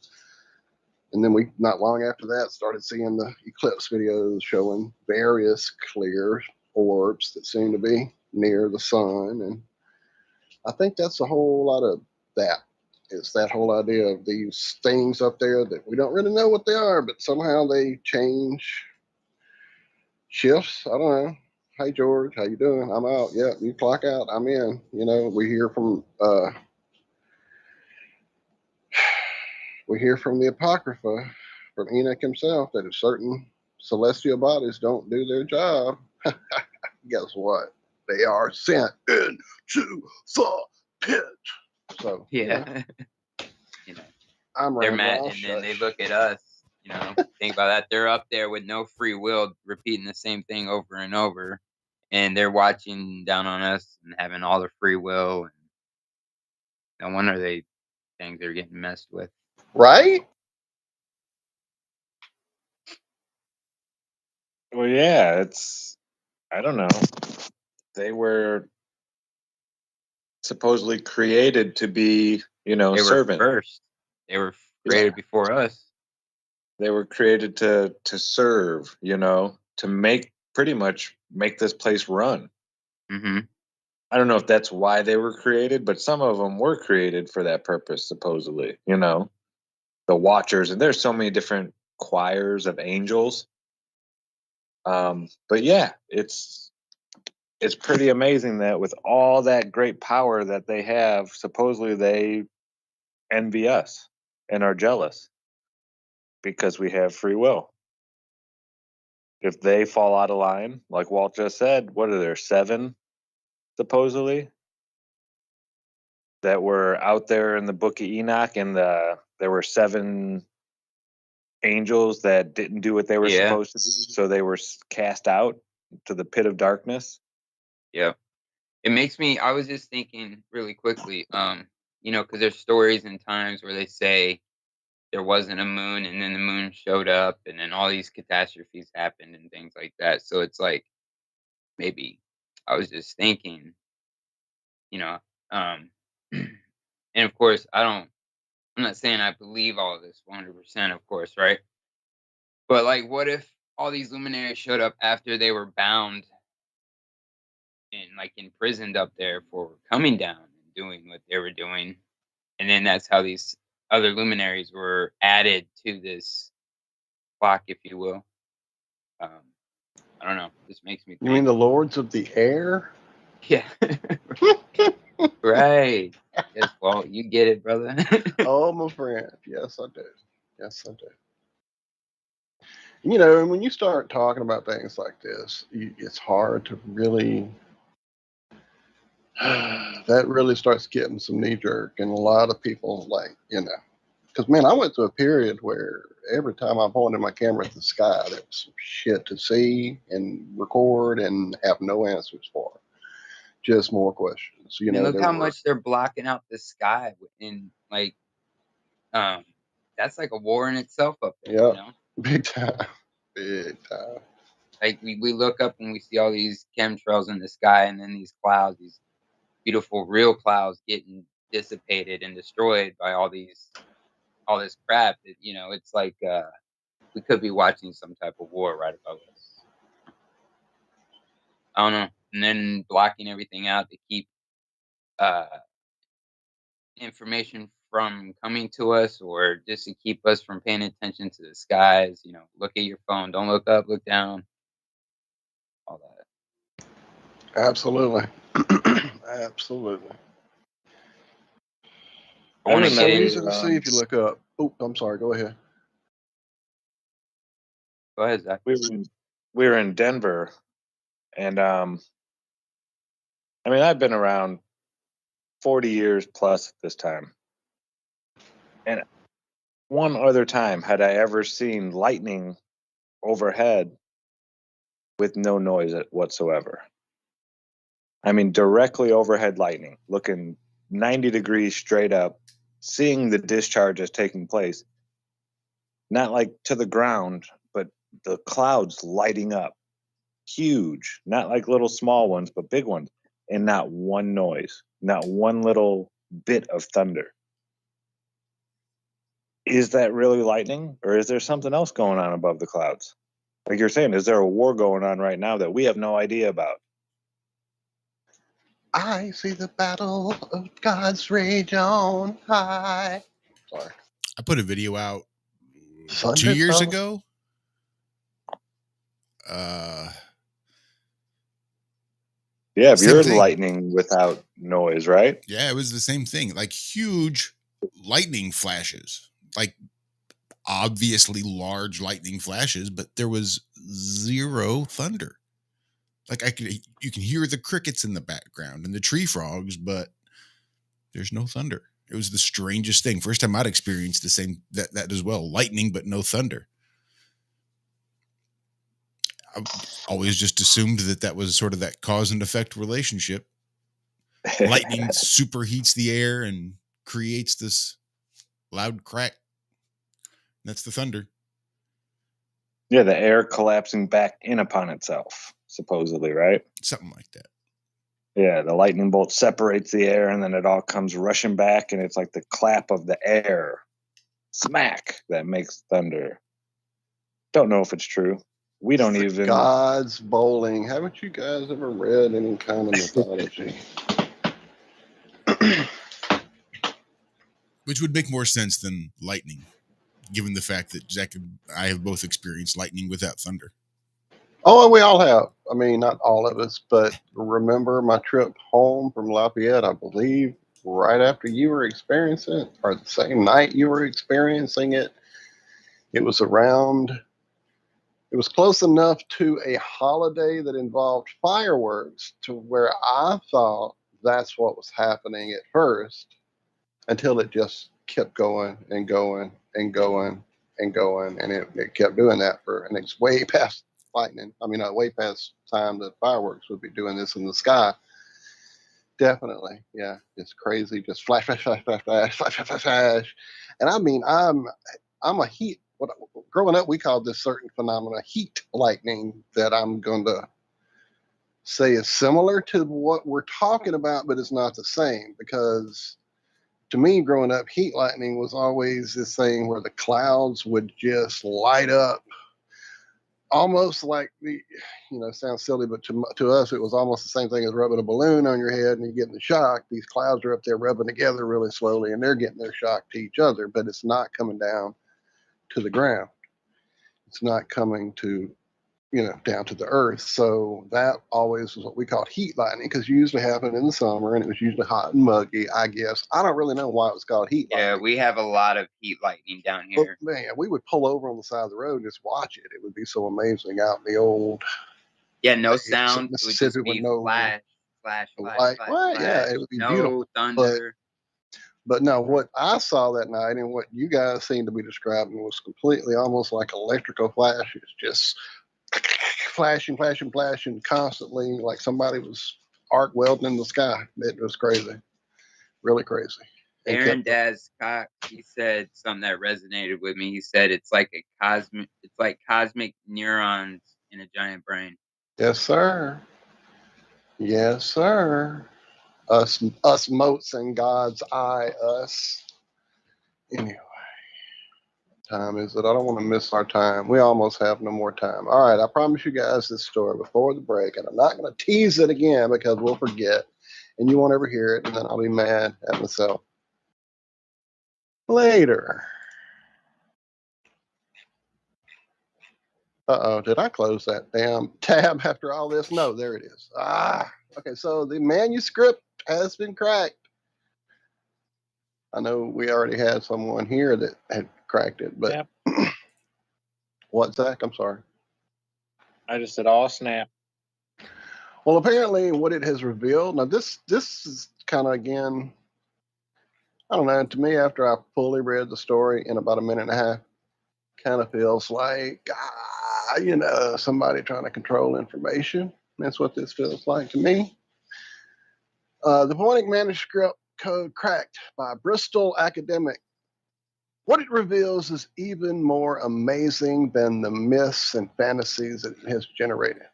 and then we, not long after that, started seeing the eclipse videos showing various clear orbs that seem to be near the sun. And I think that's a whole lot of that. It's that whole idea of these things up there that we don't really know what they are, but somehow they change shifts. I don't know. Hey George, how you doing? I'm out. Yeah, you clock out. I'm in. You know, we hear from the Apocrypha, from Enoch himself, that if certain celestial bodies don't do their job, guess what? They are sent into the pit. So Yeah. I'm they're rambling. mad, I'll and then they shush. look at us. Think about that. They're up there with no free will, repeating the same thing over and over, and they're watching down on us and having all the free will. And no wonder they think they're getting messed with. Right? Well, yeah, it's, I don't know. They were supposedly created to be, They were servant. first. They were created before us. They were created to serve, to pretty much make this place run. Mm-hmm. I don't know if that's why they were created, but some of them were created for that purpose, supposedly, the Watchers. And there's so many different choirs of angels. But yeah, it's pretty amazing that with all that great power that they have, supposedly they envy us and are jealous because we have free will. If they fall out of line, like Walt just said, what are there, 7 supposedly that were out there in the book of Enoch, and there were 7 angels that didn't do what they were supposed to do, so they were cast out to the pit of darkness. Yeah. It makes me, I was just thinking really quickly, because there's stories and times where they say there wasn't a moon and then the moon showed up and then all these catastrophes happened and things like that. So it's like, maybe I was just thinking, and of course, I'm not saying I believe all of this 100%, of course, right? But like, what if all these luminaries showed up after they were bound and like imprisoned up there for coming down and doing what they were doing? And then that's how these other luminaries were added to this clock, if you will. I don't know. This makes me think. You mean the Lords of the Air? Yeah. Right. Yes, well, you get it, brother. Oh, my friend. Yes, I do. Yes, I do. And when you start talking about things like this, it's hard to really, that really starts getting some knee jerk. And a lot of people, because, man, I went through a period where every time I pointed my camera at the sky, there was some shit to see and record and have no answers for. Just more questions. Look how much they're blocking out the sky. And, that's like a war in itself up there, Yeah, big time. Big time. Like, we look up and we see all these chemtrails in the sky, and then these clouds, these beautiful real clouds getting dissipated and destroyed by all this crap. That, it's like we could be watching some type of war right above us. I don't know. And then blocking everything out to keep information from coming to us, or just to keep us from paying attention to the skies. Look at your phone. Don't look up, look down. All that. Absolutely. Absolutely. I want to It's get so in. easy to see if you look up. Oh, I'm sorry. Go ahead. Go ahead, Zach. We were in Denver, and I've been around 40 years plus at this time, and one other time had I ever seen lightning overhead with no noise whatsoever. I mean, directly overhead lightning, looking 90 degrees straight up, seeing the discharge as taking place, not like to the ground, but the clouds lighting up, huge, not like little small ones, but big ones, and not one noise, not one little bit of thunder. Is that really lightning, or is there something else going on above the clouds? Like you're saying, is there a war going on right now that we have no idea about? I see the battle of God's rage on high. Sorry. I put a video out 2 Thunder years thump. ago. Yeah, Same you're thing. lightning without noise, right? Yeah, it was the same thing. Like huge lightning flashes. Like obviously large lightning flashes, but there was zero thunder. Like you can hear the crickets in the background and the tree frogs, but there's no thunder. It was the strangest thing. First time I'd experienced the same that as well. Lightning, but no thunder. I always just assumed that was sort of that cause and effect relationship. Lightning superheats the air and creates this loud crack. That's the thunder. Yeah, the air collapsing back in upon itself, supposedly, right? Something like that. Yeah, the lightning bolt separates the air and then it all comes rushing back, and it's like the clap of the air. Smack that makes thunder. Don't know if it's true. We don't even. God's bowling. Haven't you guys ever read any kind of mythology? Which would make more sense than lightning, given the fact that Zach and I have both experienced lightning without thunder. Oh, we all have. I mean, not all of us, but remember my trip home from Lafayette, I believe, right after you were experiencing it, or the same night you were experiencing it. It was close enough to a holiday that involved fireworks to where I thought that's what was happening at first, until it just kept going and going and going and going. And it kept doing that and it's way past lightning. I mean, way past time that fireworks would be doing this in the sky. Definitely. Yeah. It's crazy. Just flash, flash, flash, flash, flash, flash, flash, flash, flash. And I mean, I'm a heat. Growing up, we called this certain phenomena heat lightning, that I'm going to say is similar to what we're talking about, but it's not the same, because to me, growing up, heat lightning was always this thing where the clouds would just light up, almost like sounds silly, but to us, it was almost the same thing as rubbing a balloon on your head and you're getting the shock. These clouds are up there rubbing together really slowly, and they're getting their shock to each other, but it's not coming down to the ground. It's not coming to down to the earth. So that always was what we called heat lightning, because it usually happened in the summer and it was usually hot and muggy, I guess. I don't really know why it was called heat lightning. Yeah, we have a lot of heat lightning down here. But man, we would pull over on the side of the road and just watch it. It would be so amazing out in the old. Yeah, no sound. It would just be with no flash, flash, flash, light. flash, Well, flash. yeah, it would be no beautiful. thunder. But no, what I saw that night and what you guys seem to be describing was completely almost like electrical flashes, just flashing, flashing, flashing constantly, like somebody was arc welding in the sky. It was crazy, really crazy. Aaron Daz Cox, he said something that resonated with me. He said it's like cosmic neurons in a giant brain. Yes, sir. Yes, sir. Us motes in God's eye, us. Anyway, time is it? I don't want to miss our time. We almost have no more time. All right, I promise you guys this story before the break, and I'm not going to tease it again because we'll forget, and you won't ever hear it, and then I'll be mad at myself later. Uh-oh, did I close that damn tab after all this? No, there it is. Okay, so the manuscript has been cracked. I know we already had someone here that had cracked it, but Yep. What, Zach? I'm sorry. I just said, "Oh snap!" Well, apparently, what it has revealed. Now, this is kind of again. I don't know. To me, after I fully read the story in about a minute and a half, kind of feels like, somebody trying to control information. That's what this feels like to me. The Voynich manuscript code cracked by Bristol academic. What it reveals is even more amazing than the myths and fantasies it has generated.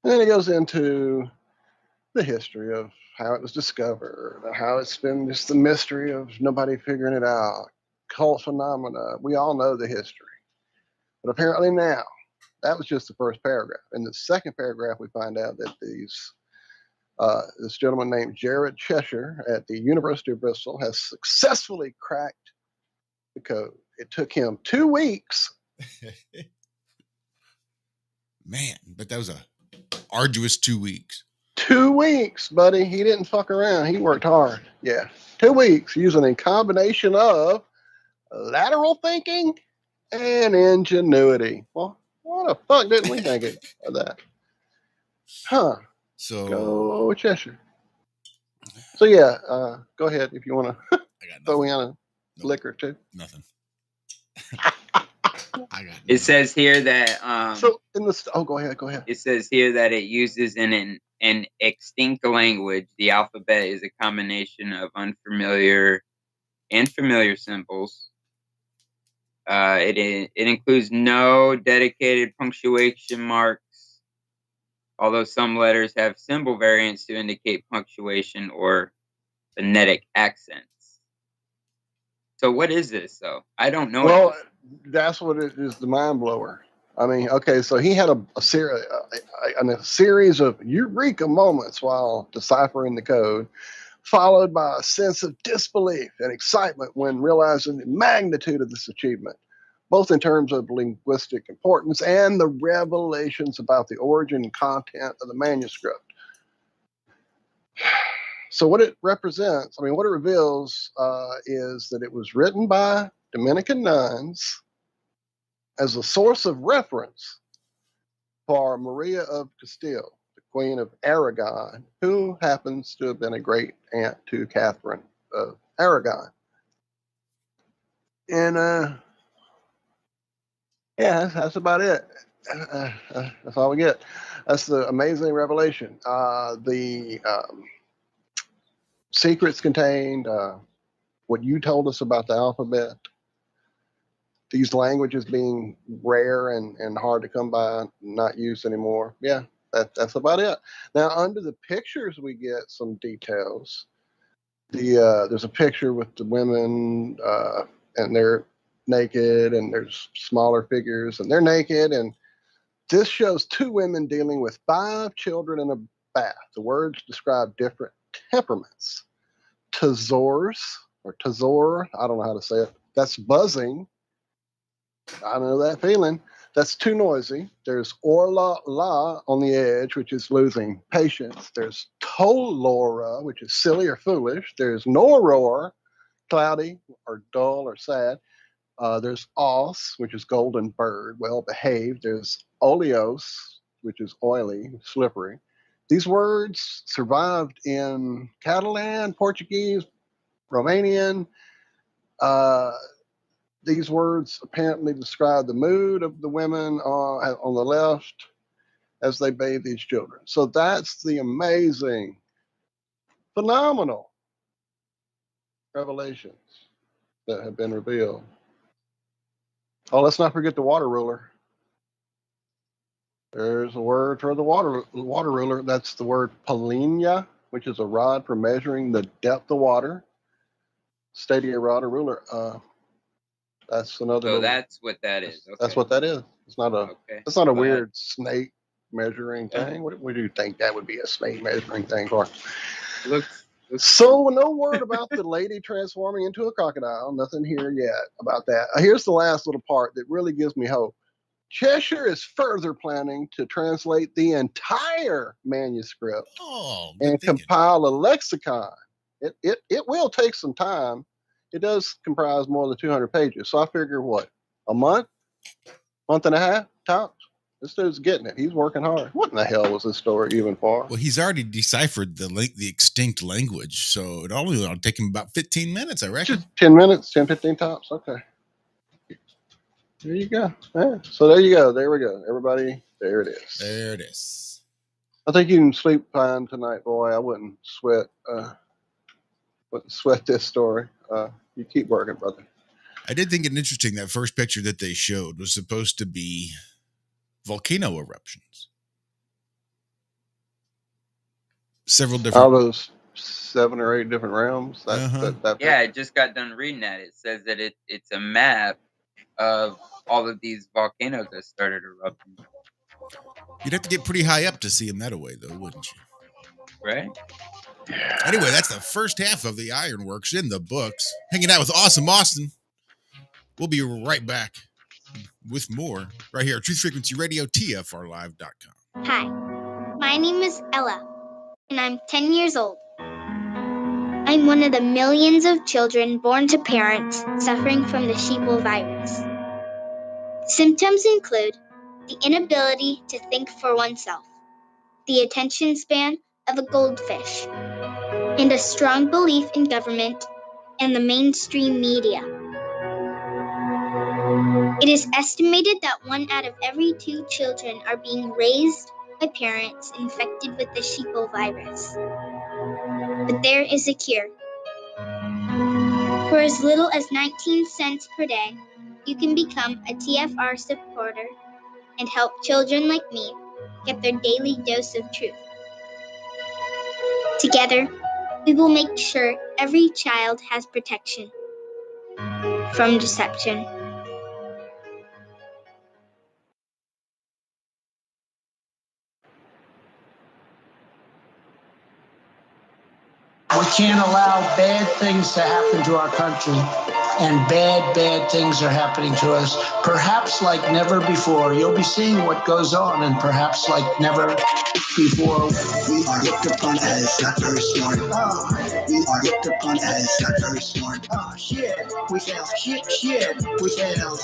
And then it goes into the history of how it was discovered, and how it's been just the mystery of nobody figuring it out, cult phenomena. We all know the history. But apparently now, that was just the first paragraph. In the second paragraph, we find out that this gentleman named Jared Cheshire at the University of Bristol has successfully cracked the code. It took him 2 weeks. Man, but that was a arduous 2 weeks. 2 weeks, buddy. He didn't fuck around. He worked hard. Yeah. 2 weeks using a combination of lateral thinking and ingenuity. Well, what the fuck didn't we think of that? Huh. So go Cheshire. So yeah, go ahead if you want to throw me on a lick or two. Nothing. It says here that so in the go ahead. It says here that it uses an extinct language. The alphabet is a combination of unfamiliar and familiar symbols. It includes no dedicated punctuation marks, although some letters have symbol variants to indicate punctuation or phonetic accents. So what is this, though? I don't know. Well, that's what it is, the mind blower. I mean, okay, so he had a series of eureka moments while deciphering the code, followed by a sense of disbelief and excitement when realizing the magnitude of this achievement, both in terms of linguistic importance and the revelations about the origin and content of the manuscript. So what it represents, what it reveals is that it was written by Dominican nuns as a source of reference for Maria of Castile, the Queen of Aragon, who happens to have been a great aunt to Catherine of Aragon. And that's about it. That's all we get. That's the amazing revelation. The secrets contained, what you told us about the alphabet, these languages being rare and hard to come by, not used anymore. Yeah, that's about it. Now, under the pictures, we get some details. There's a picture with the women, and they're naked, and there's smaller figures, and they're naked, and this shows 2 women dealing with 5 children in a bath. The words describe different temperaments. Tazors, or Tazor, I don't know how to say it. That's buzzing. I know that feeling. That's too noisy. There's Orla La on the edge, which is losing patience. There's Tolora, which is silly or foolish. There's Noror, cloudy or dull or sad. There's Os, which is golden bird, well behaved. There's Oleos, which is oily, slippery. These words survived in Catalan, Portuguese, Romanian. These words apparently describe the mood of the women on the left as they bathe these children. So that's the amazing, phenomenal revelations that have been revealed. Oh, let's not forget the water ruler. There's a word for the water ruler. That's the word polina, which is a rod for measuring the depth of water. Stadia rod or ruler. That's another. So that's what that is. Okay. That's what that is. It's not a. Okay. It's not a weird snake measuring thing. What do you think that would be a snake measuring thing for? Looks. So no word about the lady transforming into a crocodile. Nothing here yet about that. Here's the last little part that really gives me hope. Cheshire is further planning to translate the entire manuscript and compile a lexicon. It will take some time. It does comprise more than 200 pages. So I figure what? A month and a half tops? This dude's getting it. He's working hard. What in the hell was this story even for? Well, he's already deciphered the extinct language, so it'll take him about 15 minutes, I reckon. Just 10 minutes, 10, 15 tops. Okay. There you go. Yeah. So there you go. There we go. Everybody, there it is. There it is. I think you can sleep fine tonight, boy. I wouldn't sweat this story. You keep working, brother. I did think it interesting that first picture that they showed was supposed to be volcano eruptions. Several different. All those 7 or 8 different realms. Yeah, I just got done reading that. It says that it's a map of all of these volcanoes that started erupting. You'd have to get pretty high up to see them that away, though, wouldn't you? Right. Anyway, that's the first half of the Ironworks in the books. Hanging out with Awesome Austin. We'll be right back with more right here at Truth Frequency Radio, TFRlive.com. Hi, my name is Ella, and I'm 10 years old. I'm one of the millions of children born to parents suffering from the sheeple virus. Symptoms include the inability to think for oneself, the attention span of a goldfish, and a strong belief in government and the mainstream media. It is estimated that 1 out of every 2 children are being raised by parents infected with the sheeple virus. But there is a cure. For as little as 19 cents per day, you can become a TFR supporter and help children like me get their daily dose of truth. Together, we will make sure every child has protection from deception. We can't allow bad things to happen to our country, and bad things are happening to us, perhaps like never before. You'll be seeing what goes on, and perhaps like never before. We are looked upon as not very smart. We are looked upon as not very smart. Shit, we failed. Shit, we failed.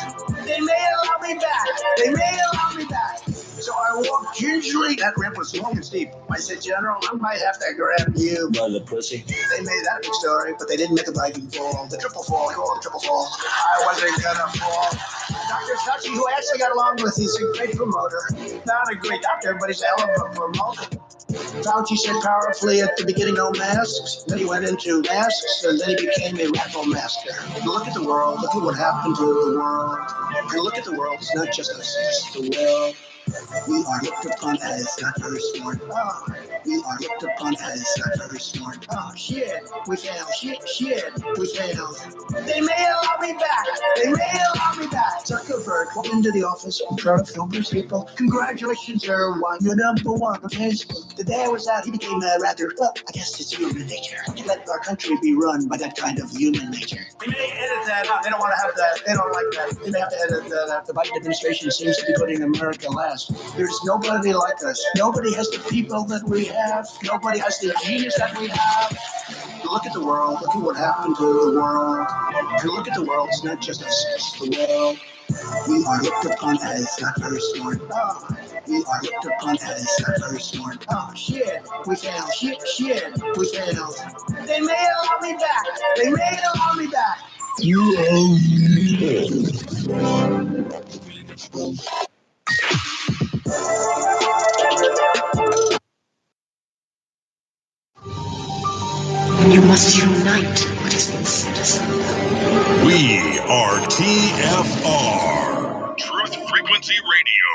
They may allow me back. They may allow me back. So I walked gingerly. That ramp was long and steep. I said, General, I might have to grab you by the pussy. They made that a big story, but they didn't make a Viking fall. The triple fall, they call it the triple fall. I wasn't gonna fall. Dr. Fauci, who I actually got along with, he's a great promoter. Not a great doctor, but he's a hell of a promoter. Fauci said powerfully at the beginning, no masks. Then he went into masks, and then he became a raffle master. Look at the world. Look at what happened to the world. And look at the world. It's not just us. It's the world. We are looked upon as not very smart. We are looked upon as not very smart. Shit, we failed. Shit, we failed. They may allow me back. They may allow me back. Zuckerberg walked into the office. I'm proud of filmers, people. Congratulations, everyone. You're number 1 on Facebook. The day I was out, he became rather, well, I guess it's human nature. To let our country be run by that kind of human nature. We may edit that out. They don't want to have that. They don't like that. They may have to edit that out. The Biden administration seems to be putting America last. There's nobody like us. Nobody has the people that we have. Nobody has the genius that we have. Look at the world. Look at what happened to the world. And look at the world. It's not just us. It's the world. We are looked upon as not very smart. We are looked upon as not very smart. Shit, we failed. Shit, we failed. They may allow me back. They may allow me back. You must unite what has been set. We are TFR, Truth Frequency Radio.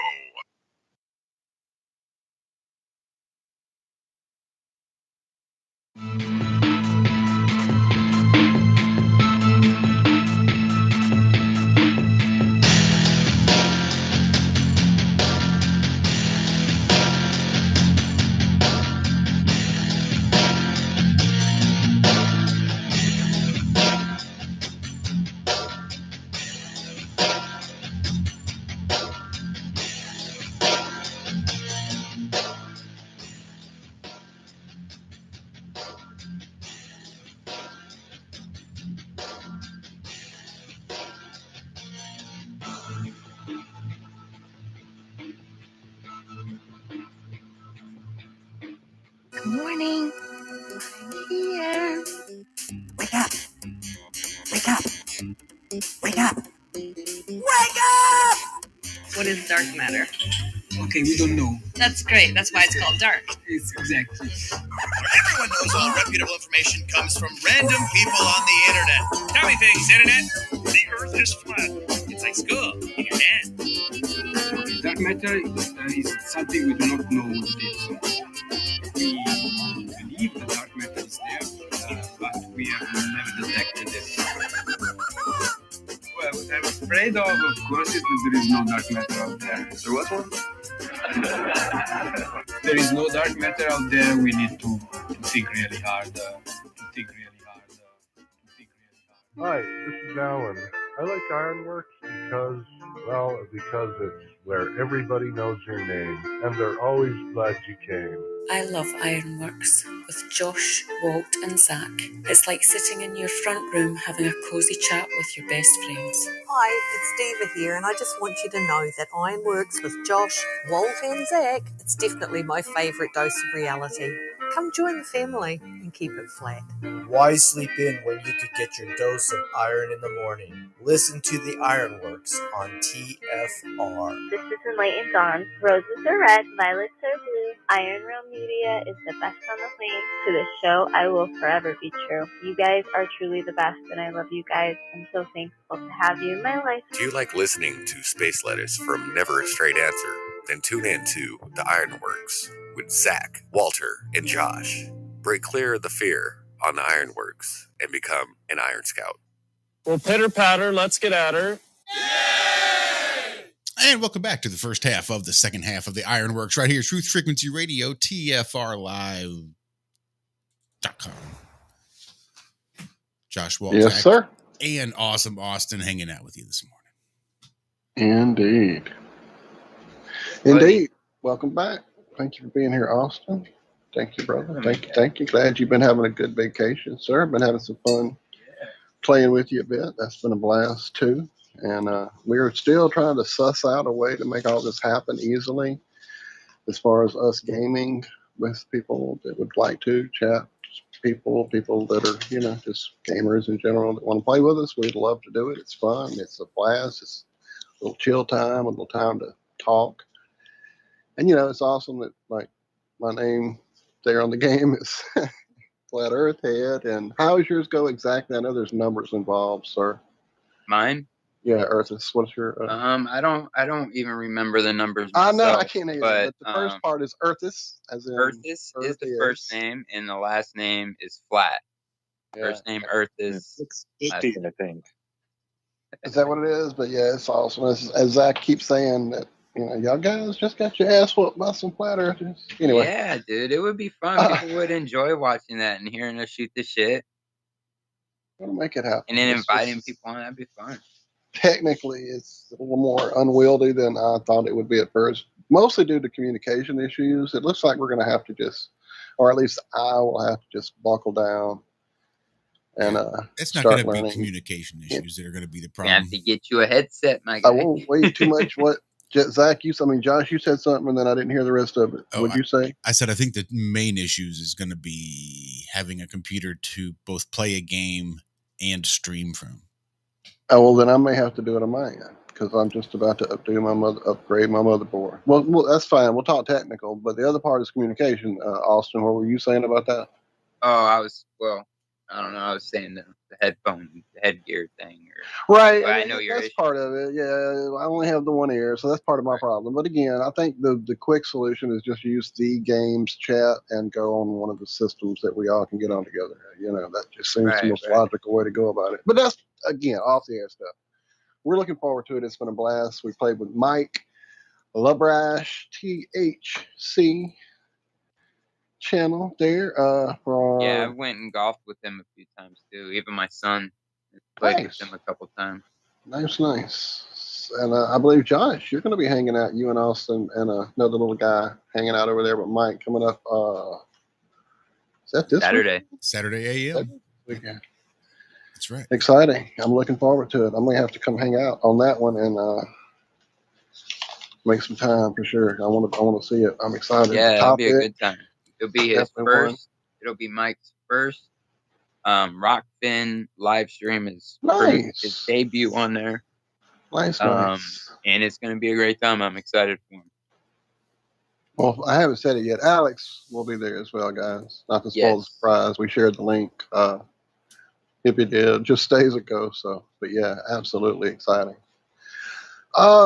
Morning. I'm here. Wake up. Wake up. Wake up. Wake up! What is dark matter? Okay, we don't know. That's great. That's why it's called dark. It's exactly. Everyone knows all reputable information comes from random people on the internet. Tell me things, internet. The earth is flat. It's like school in your hand. Dark matter is something we do not know what it is. We believe the dark matter is there, but we have never detected it. Well, what I'm afraid of course, is that there is no dark matter out there. There was one? There is no dark matter out there. We need to think really hard. Hi, this is Alan. I like Ironworx because it's where everybody knows your name, and they're always glad you came. I love Ironworx with Josh, Walt and Zach. It's like sitting in your front room having a cosy chat with your best friends. Hi, it's Diva here, and I just want you to know that Ironworx with Josh, Walt and Zach, it's definitely my favourite dose of reality. Come join the family and keep it flat. Why sleep in when you could get your dose of iron in the morning? Listen to the Ironworx on TFR. This is Enlightened Dawn. Roses are red, violets are blue. Iron Realm Media is the best on the planet. To this show, I will forever be true. You guys are truly the best, and I love you guys. I'm so thankful to have you in my life. Do you like listening to space letters from Never a Straight Answer? Then tune in to The Ironworx with Zach, Walter, and Josh. Break clear of the fear on The Ironworx and become an Iron Scout. Well, pitter patter, let's get at her. And welcome back to the first half of the second half of the Ironworx right here, Truth Frequency Radio, TFRlive.com. Josh Walt, Yes, sir. And awesome Austin hanging out with you this morning. Indeed. Indeed. Welcome back. Thank you for being here, Austin. Thank you, brother. Thank you. Glad you've been having a good vacation, sir. Been having some fun playing with you a bit. That's been a blast, too. And we're still trying to suss out a way to make all this happen easily as far as us gaming with people that would like to chat, people that are, just gamers in general that want to play with us. We'd love to do it. It's fun. It's a blast. It's a little chill time, a little time to talk. And, it's awesome that, like, my name there on the game is Flat Earth Head. And how does yours go exactly? I know there's numbers involved, sir. Mine? Yeah, Earthis. What's your? I don't even remember the numbers I myself. know I can't either. But the first part is Earthis, as in Earthis is the first name, and the last name is Flat. Yeah. First name Earthis. 650, I think. Is that what it is? But yeah, it's awesome. As Zach keeps saying that, y'all guys just got your ass whooped by some flat earthers. Anyway. Yeah, dude, it would be fun. People would enjoy watching that and hearing us shoot the shit. We'll make it happen. And then inviting people on, that'd be fun. Technically, it's a little more unwieldy than I thought it would be at first, mostly due to communication issues. It looks like we're going to have to or at least I will have to just buckle down and it's not going to be communication issues that are going to be the problem. You have to get you a headset, my guy. I won't wait too much. What, Zach? Josh, you said something, and then I didn't hear the rest of it. What'd you say? I said I think the main issues is going to be having a computer to both play a game and stream from. Oh, well, then I may have to do it on my end because I'm just about to upgrade my motherboard. Well, that's fine. We'll talk technical, but the other part is communication. Austin, what were you saying about that? Oh, I don't know. I was saying the headgear thing. Right. I know that's part of it. Yeah, I only have the one ear, so that's part of my problem. But again, I think the quick solution is just use the games chat and go on one of the systems that we all can get on together. That just seems the most logical way to go about it. But that's, again, off the air stuff. We're looking forward to it. It's been a blast. We played with Mike Labrash, THC channel there. I went and golfed with him a few times too. Even my son played with him a couple times. Nice. And I believe, Josh, you're going to be hanging out, you and Austin and another little guy hanging out over there with Mike coming up. Is that this Saturday? week? Saturday a.m. Weekend. That's right. Exciting. I'm looking forward to it. I'm going to have to come hang out on that one and make some time for sure. I want to see it. I'm excited. Yeah, it'll be a good time. It'll be his Definitely first. one. It'll be Mike's first Rockfin live stream. His Nice. debut on there. Nice. And it's going to be a great time. I'm excited for him. Well, I haven't said it yet. Alex will be there as well, guys. Not to spoil the surprise. We shared the link. If you did, just days ago. So, but yeah, absolutely exciting.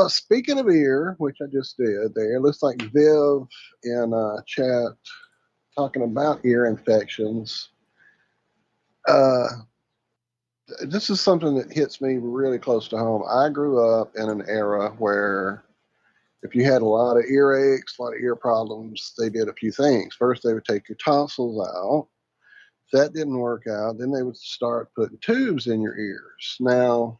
Speaking of ear, which I just did there, looks like Viv in chat talking about ear infections. This is something that hits me really close to home. I grew up in an era where if you had a lot of earaches, a lot of ear problems, they did a few things. First, they would take your tonsils out. If that didn't work out, then they would start putting tubes in your ears. Now,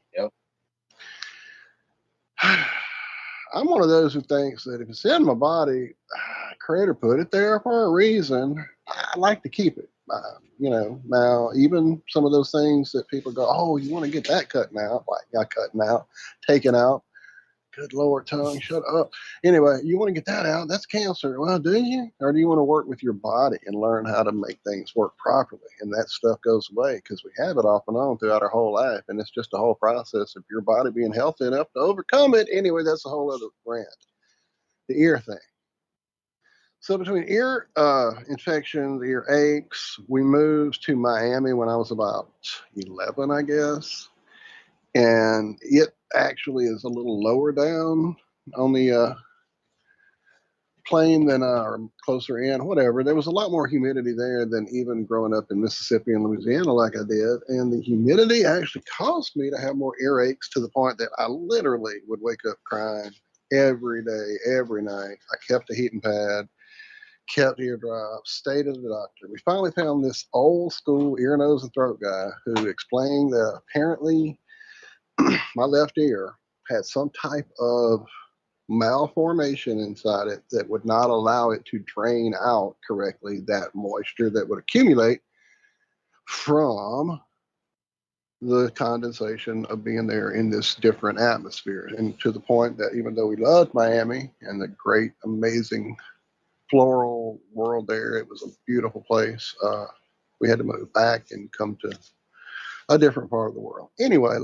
I'm one of those who thinks that if it's in my body, Creator put it there for a reason. I like to keep it. Now, even some of those things that people go, oh, you want to get that cutting out, like not cutting out, taken out. Good Lord, tongue, shut up. Anyway, you want to get that out? That's cancer. Well, do you? Or do you want to work with your body and learn how to make things work properly? And that stuff goes away because we have it off and on throughout our whole life. And it's just a whole process of your body being healthy enough to overcome it. Anyway, that's a whole other rant. The ear thing. So between ear infections, ear aches, we moved to Miami when I was about 11, I guess. And it actually is a little lower down on the plane than or closer in, whatever. There was a lot more humidity there than even growing up in Mississippi and Louisiana like I did. And the humidity actually caused me to have more earaches to the point that I literally would wake up crying every day, every night. I kept a heating pad, kept ear drops, stayed at the doctor. We finally found this old school ear, nose, and throat guy who explained that apparently my left ear had some type of malformation inside it that would not allow it to drain out correctly that moisture that would accumulate from the condensation of being there in this different atmosphere. And to the point that even though we loved Miami and the great, amazing floral world there, it was a beautiful place. We had to move back and come to a different part of the world. Anyway,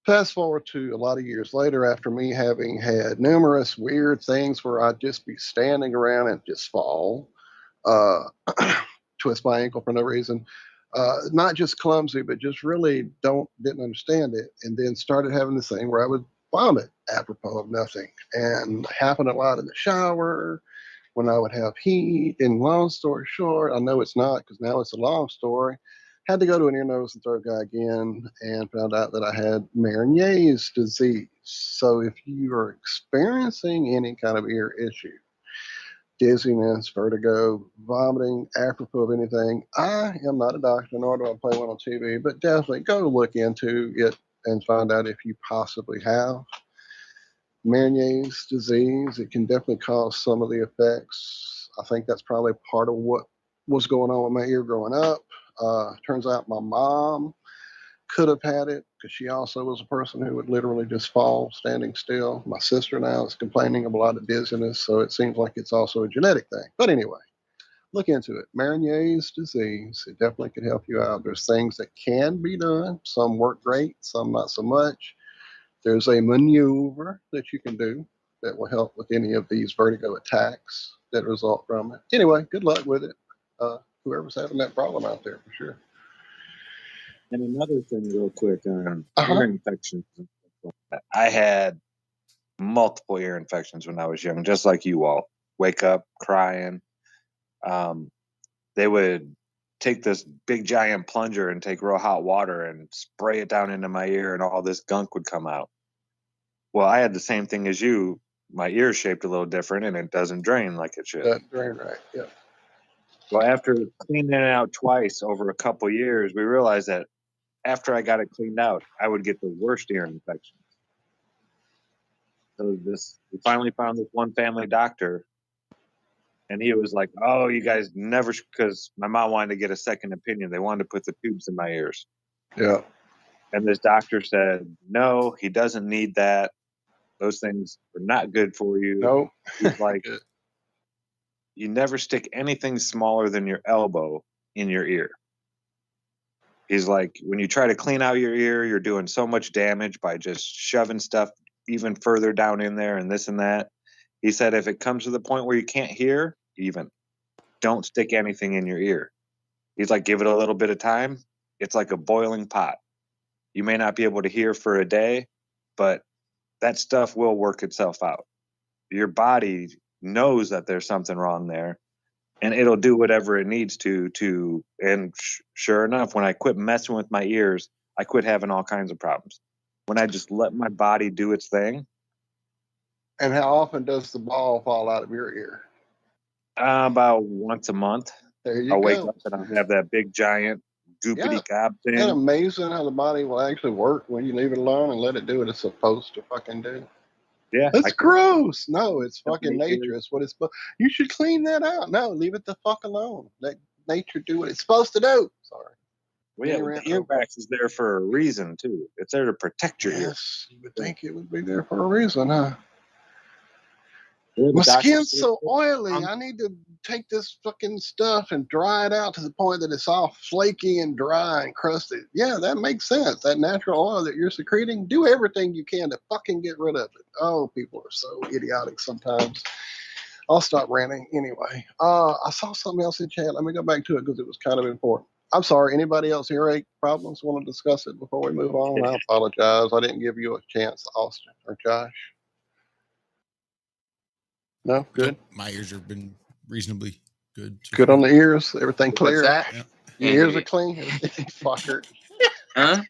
fast forward to a lot of years later, after me having had numerous weird things where I'd just be standing around and just fall, twist my ankle for no reason, not just clumsy, but just really didn't understand it, and then started having this thing where I would vomit apropos of nothing, and happened a lot in the shower when I would have heat. And long story short, I know it's not because now it's a long story. Had to go to an ear, nose, and throat guy again and found out that I had Meniere's disease. So if you are experiencing any kind of ear issue, dizziness, vertigo, vomiting, apropos of anything, I am not a doctor, nor do I play one on TV, but definitely go look into it and find out if you possibly have Meniere's disease. It can definitely cause some of the effects. I think that's probably part of what was going on with my ear growing up. Turns out my mom could have had it because she also was a person who would literally just fall standing still. My sister now is complaining of a lot of dizziness, so it seems like it's also a genetic thing. But anyway, look into it. Meniere's disease, it definitely could help you out. There's things that can be done. Some work great, some not so much. There's a maneuver that you can do that will help with any of these vertigo attacks that result from it. Anyway, good luck with it. Whoever's having that problem out there, for sure. And another thing, real quick, on ear infections. I had multiple ear infections when I was young, just like you all. Wake up crying. They would take this big giant plunger and take real hot water and spray it down into my ear, and all this gunk would come out. Well, I had the same thing as you. My ear's shaped a little different, and it doesn't drain like it should. Doesn't drain right, yeah. Well, after cleaning it out twice over a couple years, we realized that after I got it cleaned out, I would get the worst ear infections. So we finally found this one family doctor, and he was like, "Oh, you guys never," because my mom wanted to get a second opinion. They wanted to put the tubes in my ears. Yeah. And this doctor said, "No, he doesn't need that. Those things are not good for you." Nope. He's like, you never stick anything smaller than your elbow in your ear. He's like, when you try to clean out your ear, you're doing so much damage by just shoving stuff even further down in there and this and that. He said if it comes to the point where you can't hear, even, don't stick anything in your ear. He's like, give it a little bit of time. It's like a boiling pot. You may not be able to hear for a day, but that stuff will work itself out. Your body knows that there's something wrong there, and it'll do whatever it needs to. And sure enough, when I quit messing with my ears, I quit having all kinds of problems. When I just let my body do its thing. And how often does the ball fall out of your ear? About once a month. There you I'll go. wake up and I'll have that big giant goopity gob thing. Isn't it amazing how the body will actually work when you leave it alone and let it do what it's supposed to fucking do? Yeah. It's gross. No, it's fucking nature. It's what it's supposed. You should clean that out. No, leave it the fuck alone. Let nature do what it's supposed to do. Sorry. Well, yeah, the earwax is there for a reason too. It's there to protect your ears. Yes, you would think it would be there for a reason, huh? Yeah, My skin's so oily. I need to take this fucking stuff and dry it out to the point that it's all flaky and dry and crusty. Yeah, that makes sense. That natural oil that you're secreting, do everything you can to fucking get rid of it. Oh, people are so idiotic sometimes. I'll stop ranting anyway. I saw something else in chat. Let me go back to it because it was kind of important. I'm sorry. Anybody else earache problems want to discuss it before we move on? I apologize. I didn't give you a chance, Austin or Josh. No, good. My ears have been reasonably good. Good on the ears. Everything clear. What's that? Yeah. Your ears are clean. Fucker. Huh?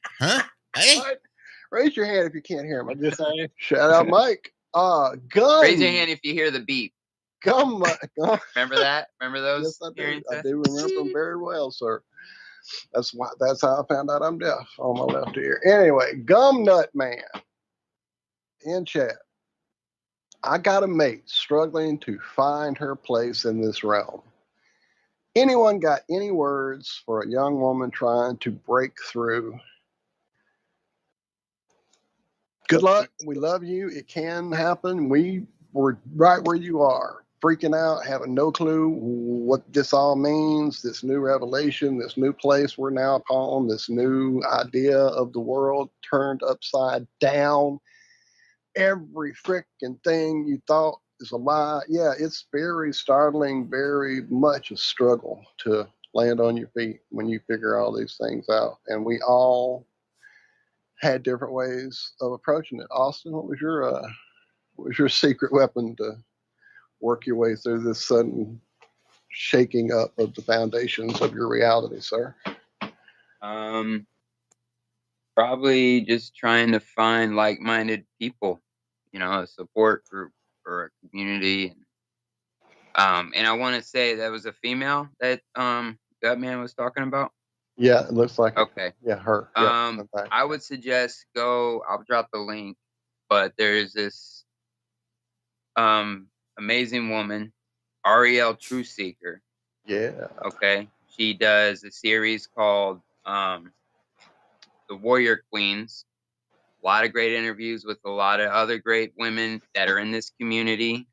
Hey. What? Raise your hand if you can't hear me. What'd you say? Shout out, Mike. Gun. Raise your hand if you hear the beep. Gum. Remember that? Remember those? Yes, I do. hearing I tests? do remember them very well, sir. That's how I found out I'm deaf on my left ear. Anyway, Gum Nut Man in chat. I got a mate struggling to find her place in this realm. Anyone got any words for a young woman trying to break through? Good luck. We love you. It can happen. We were right where you are, freaking out, having no clue what this all means, this new revelation, this new place we're now upon, this new idea of the world turned upside down. Every freaking thing you thought is a lie. Yeah, it's very startling, very much a struggle to land on your feet when you figure all these things out. And we all had different ways of approaching it. Austin, what was your secret weapon to work your way through this sudden shaking up of the foundations of your reality, sir? Probably just trying to find like-minded people, a support group or a community. And I want to say that was a female that Gutman was talking about. Yeah, it looks like okay. It. Yeah, her. Yeah, okay. I would suggest I'll drop the link, but there's this amazing woman, Ariel Trueseeker. Yeah. Okay. She does a series called The Warrior Queens. A lot of great interviews with a lot of other great women that are in this community.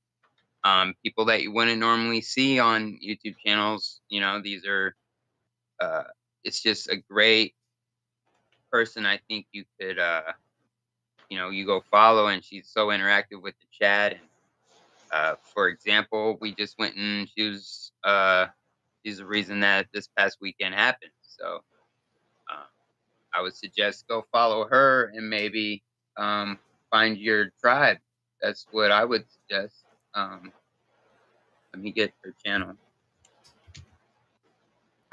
People that you wouldn't normally see on YouTube channels. These are, it's just a great person. I think you could, you go follow, and she's so interactive with the chat. And, for example, we just went and she's the reason that this past weekend happened. So, I would suggest go follow her and maybe, find your tribe. That's what I would suggest. Let me get her channel.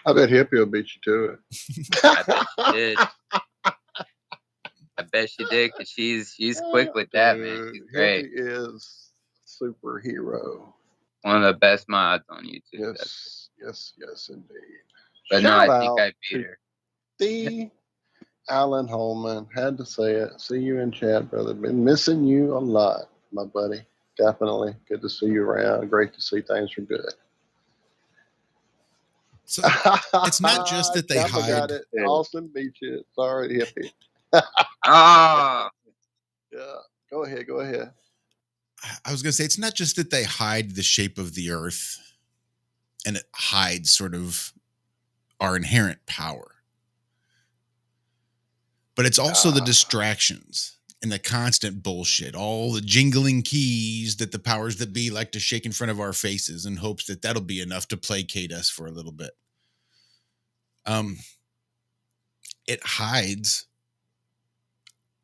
I bet Hippie will beat you to it. I bet she did. I bet she did, because she's quick with that, man. She's great. Hippie is superhero. One of the best mods on YouTube. Yes, indeed. But no, I think I beat her. The Alan Holman, had to say it. See you in chat, brother. Been missing you a lot, my buddy. Definitely. Good to see you around. Great to see things are good. So it's not just that they hide. Got it. Austin beat you. Sorry, Hippie. Ah. Yeah. Go ahead. I was going to say, it's not just that they hide the shape of the earth. and it hides sort of our inherent power. But it's also the distractions and the constant bullshit, all the jingling keys that the powers that be like to shake in front of our faces in hopes that that'll be enough to placate us for a little bit. It hides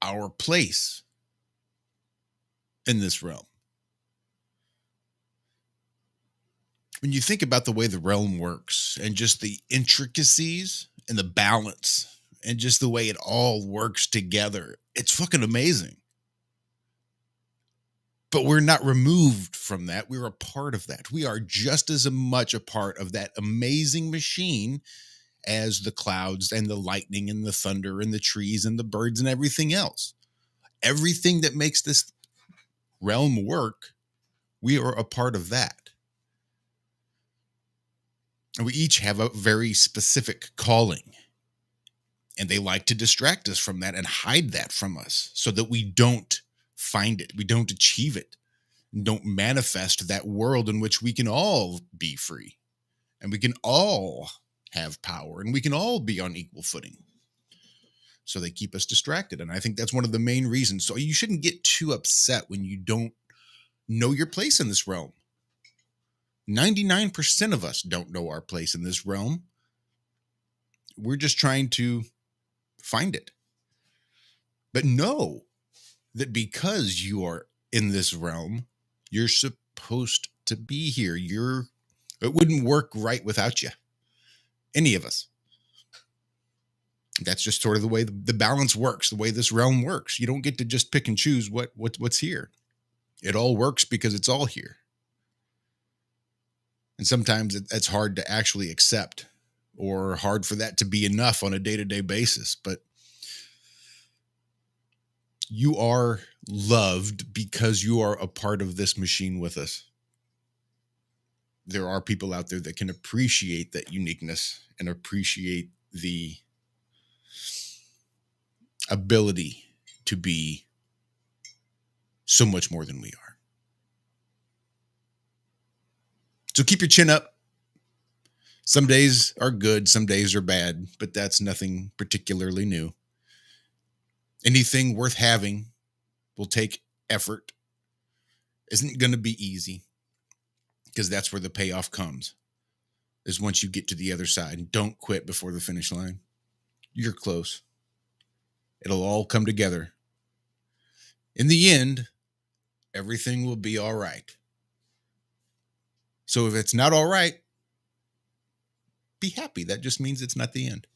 our place in this realm. When you think about the way the realm works and just the intricacies and the balance and just the way it all works together, it's fucking amazing. But we're not removed from that. We're a part of that. We are just as much a part of that amazing machine as the clouds and the lightning and the thunder and the trees and the birds and everything else. Everything that makes this realm work, we are a part of that. And we each have a very specific calling. And they like to distract us from that and hide that from us so that we don't find it. We don't achieve it. Don't manifest that world in which we can all be free and we can all have power and we can all be on equal footing. So they keep us distracted. And I think that's one of the main reasons. So you shouldn't get too upset when you don't know your place in this realm. 99% of us don't know our place in this realm. We're just trying to find it. But know that because you are in this realm, you're supposed to be here. It wouldn't work right without you. Any of us. That's just sort of the way the balance works, the way this realm works. You don't get to just pick and choose what's here. It all works because it's all here. And sometimes it's hard to actually accept or hard for that to be enough on a day-to-day basis. But you are loved because you are a part of this machine with us. There are people out there that can appreciate that uniqueness and appreciate the ability to be so much more than we are. So keep your chin up. Some days are good, some days are bad, but that's nothing particularly new. Anything worth having will take effort. Isn't going to be easy because that's where the payoff comes. Is once you get to the other side. Don't quit before the finish line. You're close. It'll all come together. In the end, everything will be all right. So if it's not all right, be happy. That just means it's not the end.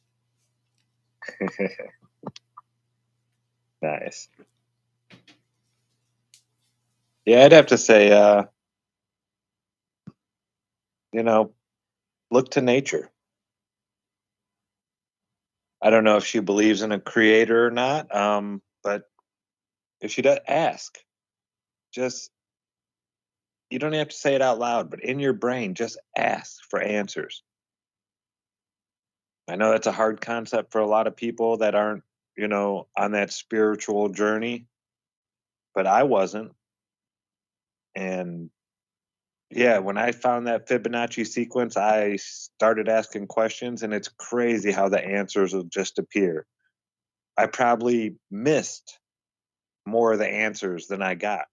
Nice. Yeah, I'd have to say, look to nature. I don't know if she believes in a creator or not, but if she does, ask. Just, you don't have to say it out loud, but in your brain, just ask for answers. I know that's a hard concept for a lot of people that aren't, on that spiritual journey, but I wasn't. And yeah, when I found that Fibonacci sequence, I started asking questions, and it's crazy how the answers will just appear. I probably missed more of the answers than I got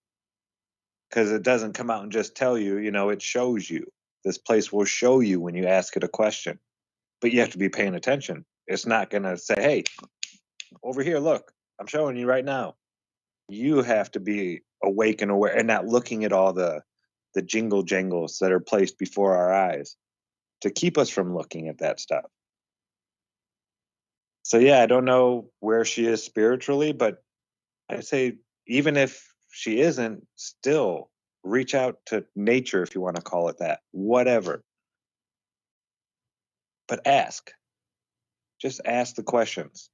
because it doesn't come out and just tell you, it shows you. This place will show you when you ask it a question, but you have to be paying attention. It's not going to say, hey, over here, look, I'm showing you right now. You have to be awake and aware and not looking at all the jingle jangles that are placed before our eyes to keep us from looking at that stuff. So yeah, I don't know where she is spiritually, but I say even if she isn't, still reach out to nature if you want to call it that, whatever. But ask. Just ask the questions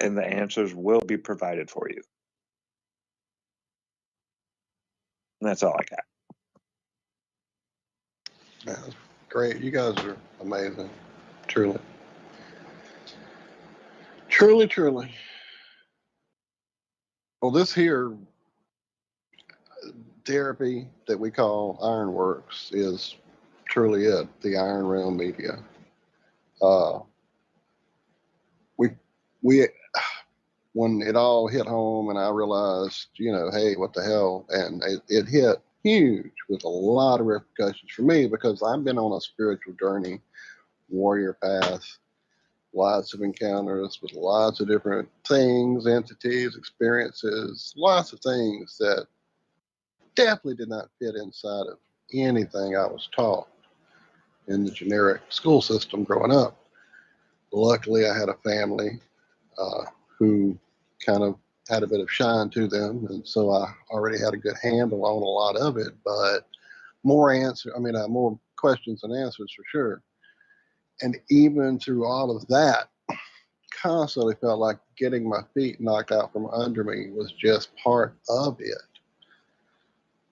and the answers will be provided for you. And that's all I got. That's great. You guys are amazing. Truly. Truly, truly. Well, this here therapy that we call Ironworx is truly it, the Iron Realm Media. Uh, we when it all hit home and I realized, hey, what the hell? And it hit huge with a lot of repercussions for me because I've been on a spiritual journey, warrior path, lots of encounters with lots of different things, entities, experiences, lots of things that definitely did not fit inside of anything I was taught in the generic school system growing up. Luckily, I had a family who kind of had a bit of shine to them, and so I already had a good handle on a lot of it. But more questions than answers for sure. And even through all of that, constantly felt like getting my feet knocked out from under me was just part of it.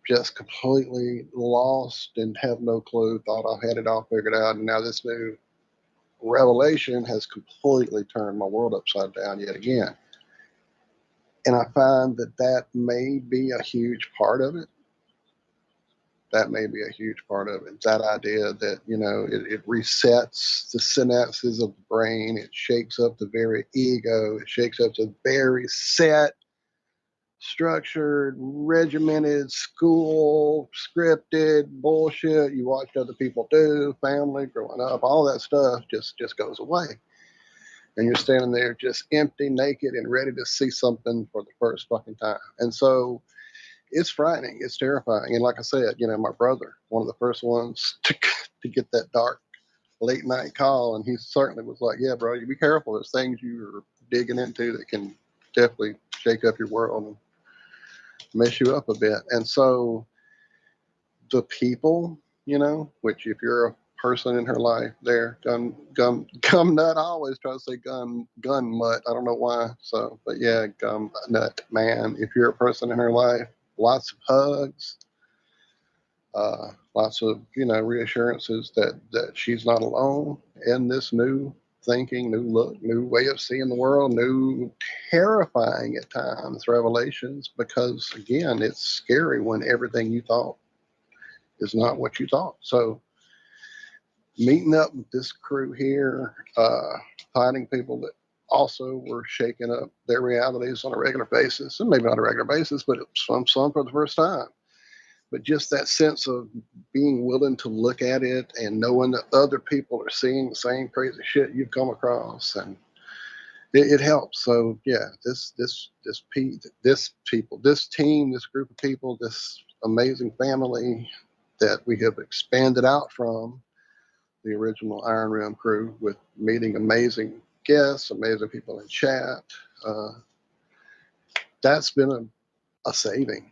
Just completely lost and have no clue. Thought I had it all figured out, and now this new revelation has completely turned my world upside down yet again. And I find that may be a huge part of it. That may be a huge part of it. That idea that, it resets the synapses of the brain. It shakes up the very ego. It shakes up the very set, structured, regimented, school, scripted bullshit you watched other people do, family, growing up, all that stuff just goes away. And you're standing there just empty, naked, and ready to see something for the first fucking time. And so it's frightening. It's terrifying. And like I said, my brother, one of the first ones to get that dark late night call. And he certainly was like, yeah, bro, you be careful. There's things you're digging into that can definitely shake up your world and mess you up a bit. And so the people, which if you're a person in her life there, gum nut, I always try to say gun mutt. I don't know why. So, but yeah, gum nut man. If you're a person in her life, lots of hugs, lots of, reassurances that she's not alone in this new thinking, new look, new way of seeing the world, new terrifying at times revelations, because again, it's scary when everything you thought is not what you thought. So meeting up with this crew here, finding people that also were shaking up their realities on a regular basis, and maybe not a regular basis, but some for the first time. But just that sense of being willing to look at it and knowing that other people are seeing the same crazy shit you've come across, and it helps. So yeah, this team, this group of people, this amazing family that we have expanded out from the original Iron Realm crew, with meeting amazing guests, amazing people in chat. That's been a saving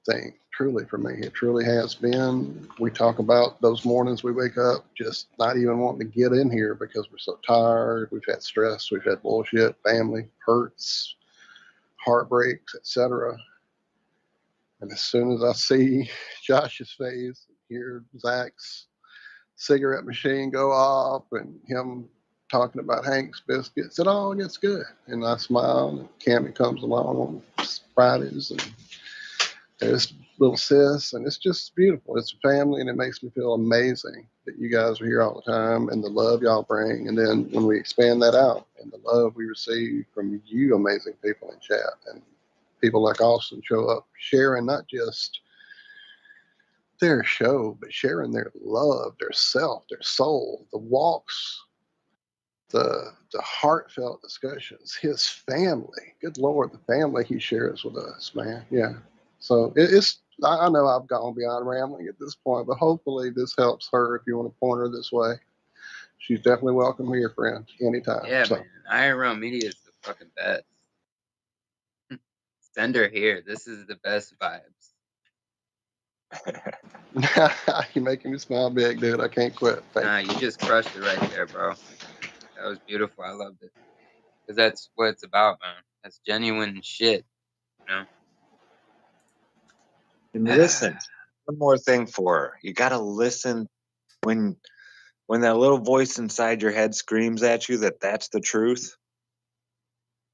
thing, truly, for me. It truly has been. We talk about those mornings we wake up just not even wanting to get in here because we're so tired. We've had stress, we've had bullshit, family hurts, heartbreaks, etc. And as soon as I see Josh's face, hear Zach's cigarette machine go off and him talking about Hank's biscuits, it all gets good. And I smile, and Cammie comes along on Fridays, and there's little sis, and it's just beautiful. It's a family, and it makes me feel amazing that you guys are here all the time and the love y'all bring. And then when we expand that out and the love we receive from you amazing people in chat, and people like Austin show up sharing not just their show, but sharing their love, their self, their soul, the walks, the heartfelt discussions, his family. Good Lord, the family he shares with us, man. Yeah. So it's, I know I've gone beyond rambling at this point, but hopefully this helps her if you want to point her this way. She's definitely welcome here, friend, anytime. Yeah, So. man. Iron Realm Media is the fucking best. Send her here. This is the best vibes. You're making me smile big, dude. I can't quit. You just crushed it right there, bro. That was beautiful. I loved it. Because that's what it's about, man. That's genuine shit, you know? And listen, one more thing for her. You got to listen when that little voice inside your head screams at you that that's the truth.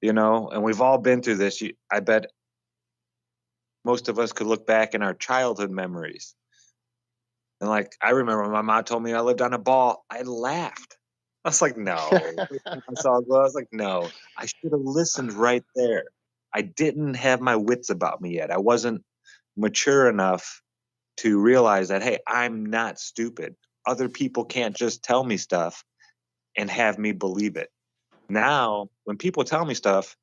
And we've all been through this. I bet most of us could look back in our childhood memories And like, I remember my mom told me I lived on a ball. I laughed. I was like, no. I saw it, I was like, no. I should have listened right there. I didn't have my wits about me yet. I wasn't mature enough to realize that, hey, I'm not stupid. Other people can't just tell me stuff and have me believe it. Now, when people tell me stuff,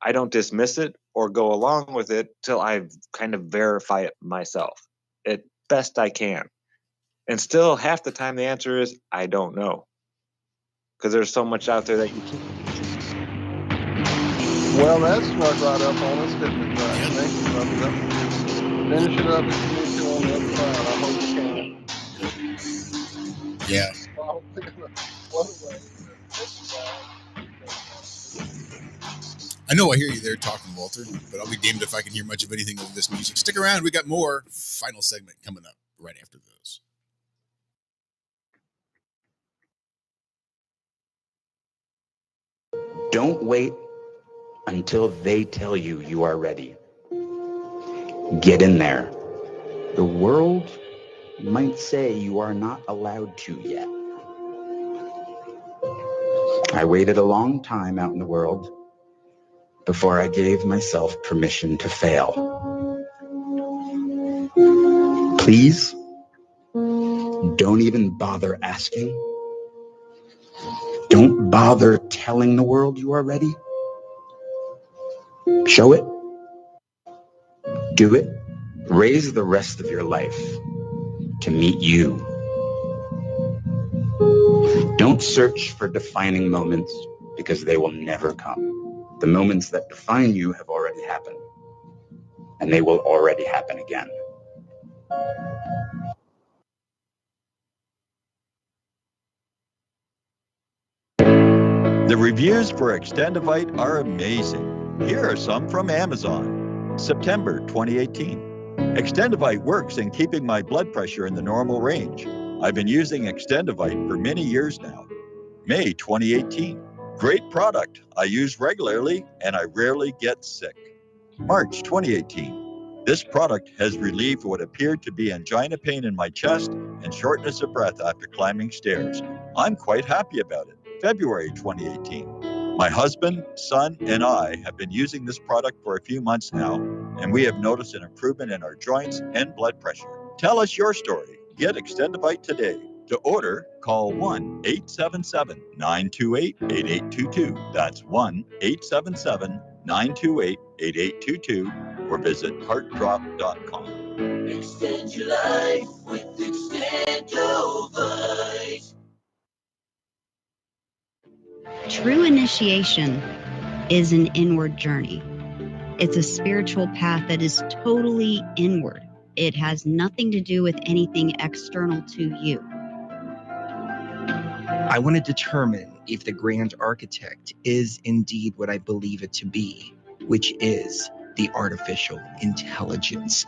I don't dismiss it or go along with it till I kind of verify it myself at best I can. And still, half the time, the answer is, I don't know. Because there's so much out there that you can't. Well, that snuck right up on us, didn't it, Zach? Thank you, brother. Finish it up and see what you're on the other side. I hope you can. Yeah. Probably gonna float away. I know I hear you there talking, Walter, but I'll be damned if I can hear much of anything over this music. Stick around. We got more final segment coming up right after this. Don't wait until they tell you you are ready. Get in there. The world might say you are not allowed to yet. I waited a long time out in the world before I gave myself permission to fail. Please, don't even bother asking. Don't bother telling the world you are ready. Show it. Do it. Raise the rest of your life to meet you. Don't search for defining moments because they will never come. The moments that define you have already happened, and they will already happen again. The reviews for Extendivite are amazing. Here are some from Amazon. September 2018. Extendivite works in keeping my blood pressure in the normal range. I've been using Extendivite for many years now. May 2018. Great product. I use regularly and I rarely get sick. March 2018. This product has relieved what appeared to be angina pain in my chest and shortness of breath after climbing stairs. I'm quite happy about it. February 2018. My husband, son, and I have been using this product for a few months now, and we have noticed an improvement in our joints and blood pressure. Tell us your story. Get Extendivite today. To order, call 1-877-928-8822. That's 1-877-928-8822, or visit heartdrop.com. Extend your life with Extendovite. True initiation is an inward journey. It's a spiritual path that is totally inward. It has nothing to do with anything external to you. I want to determine if the Grand Architect is indeed what I believe it to be, which is the artificial intelligence.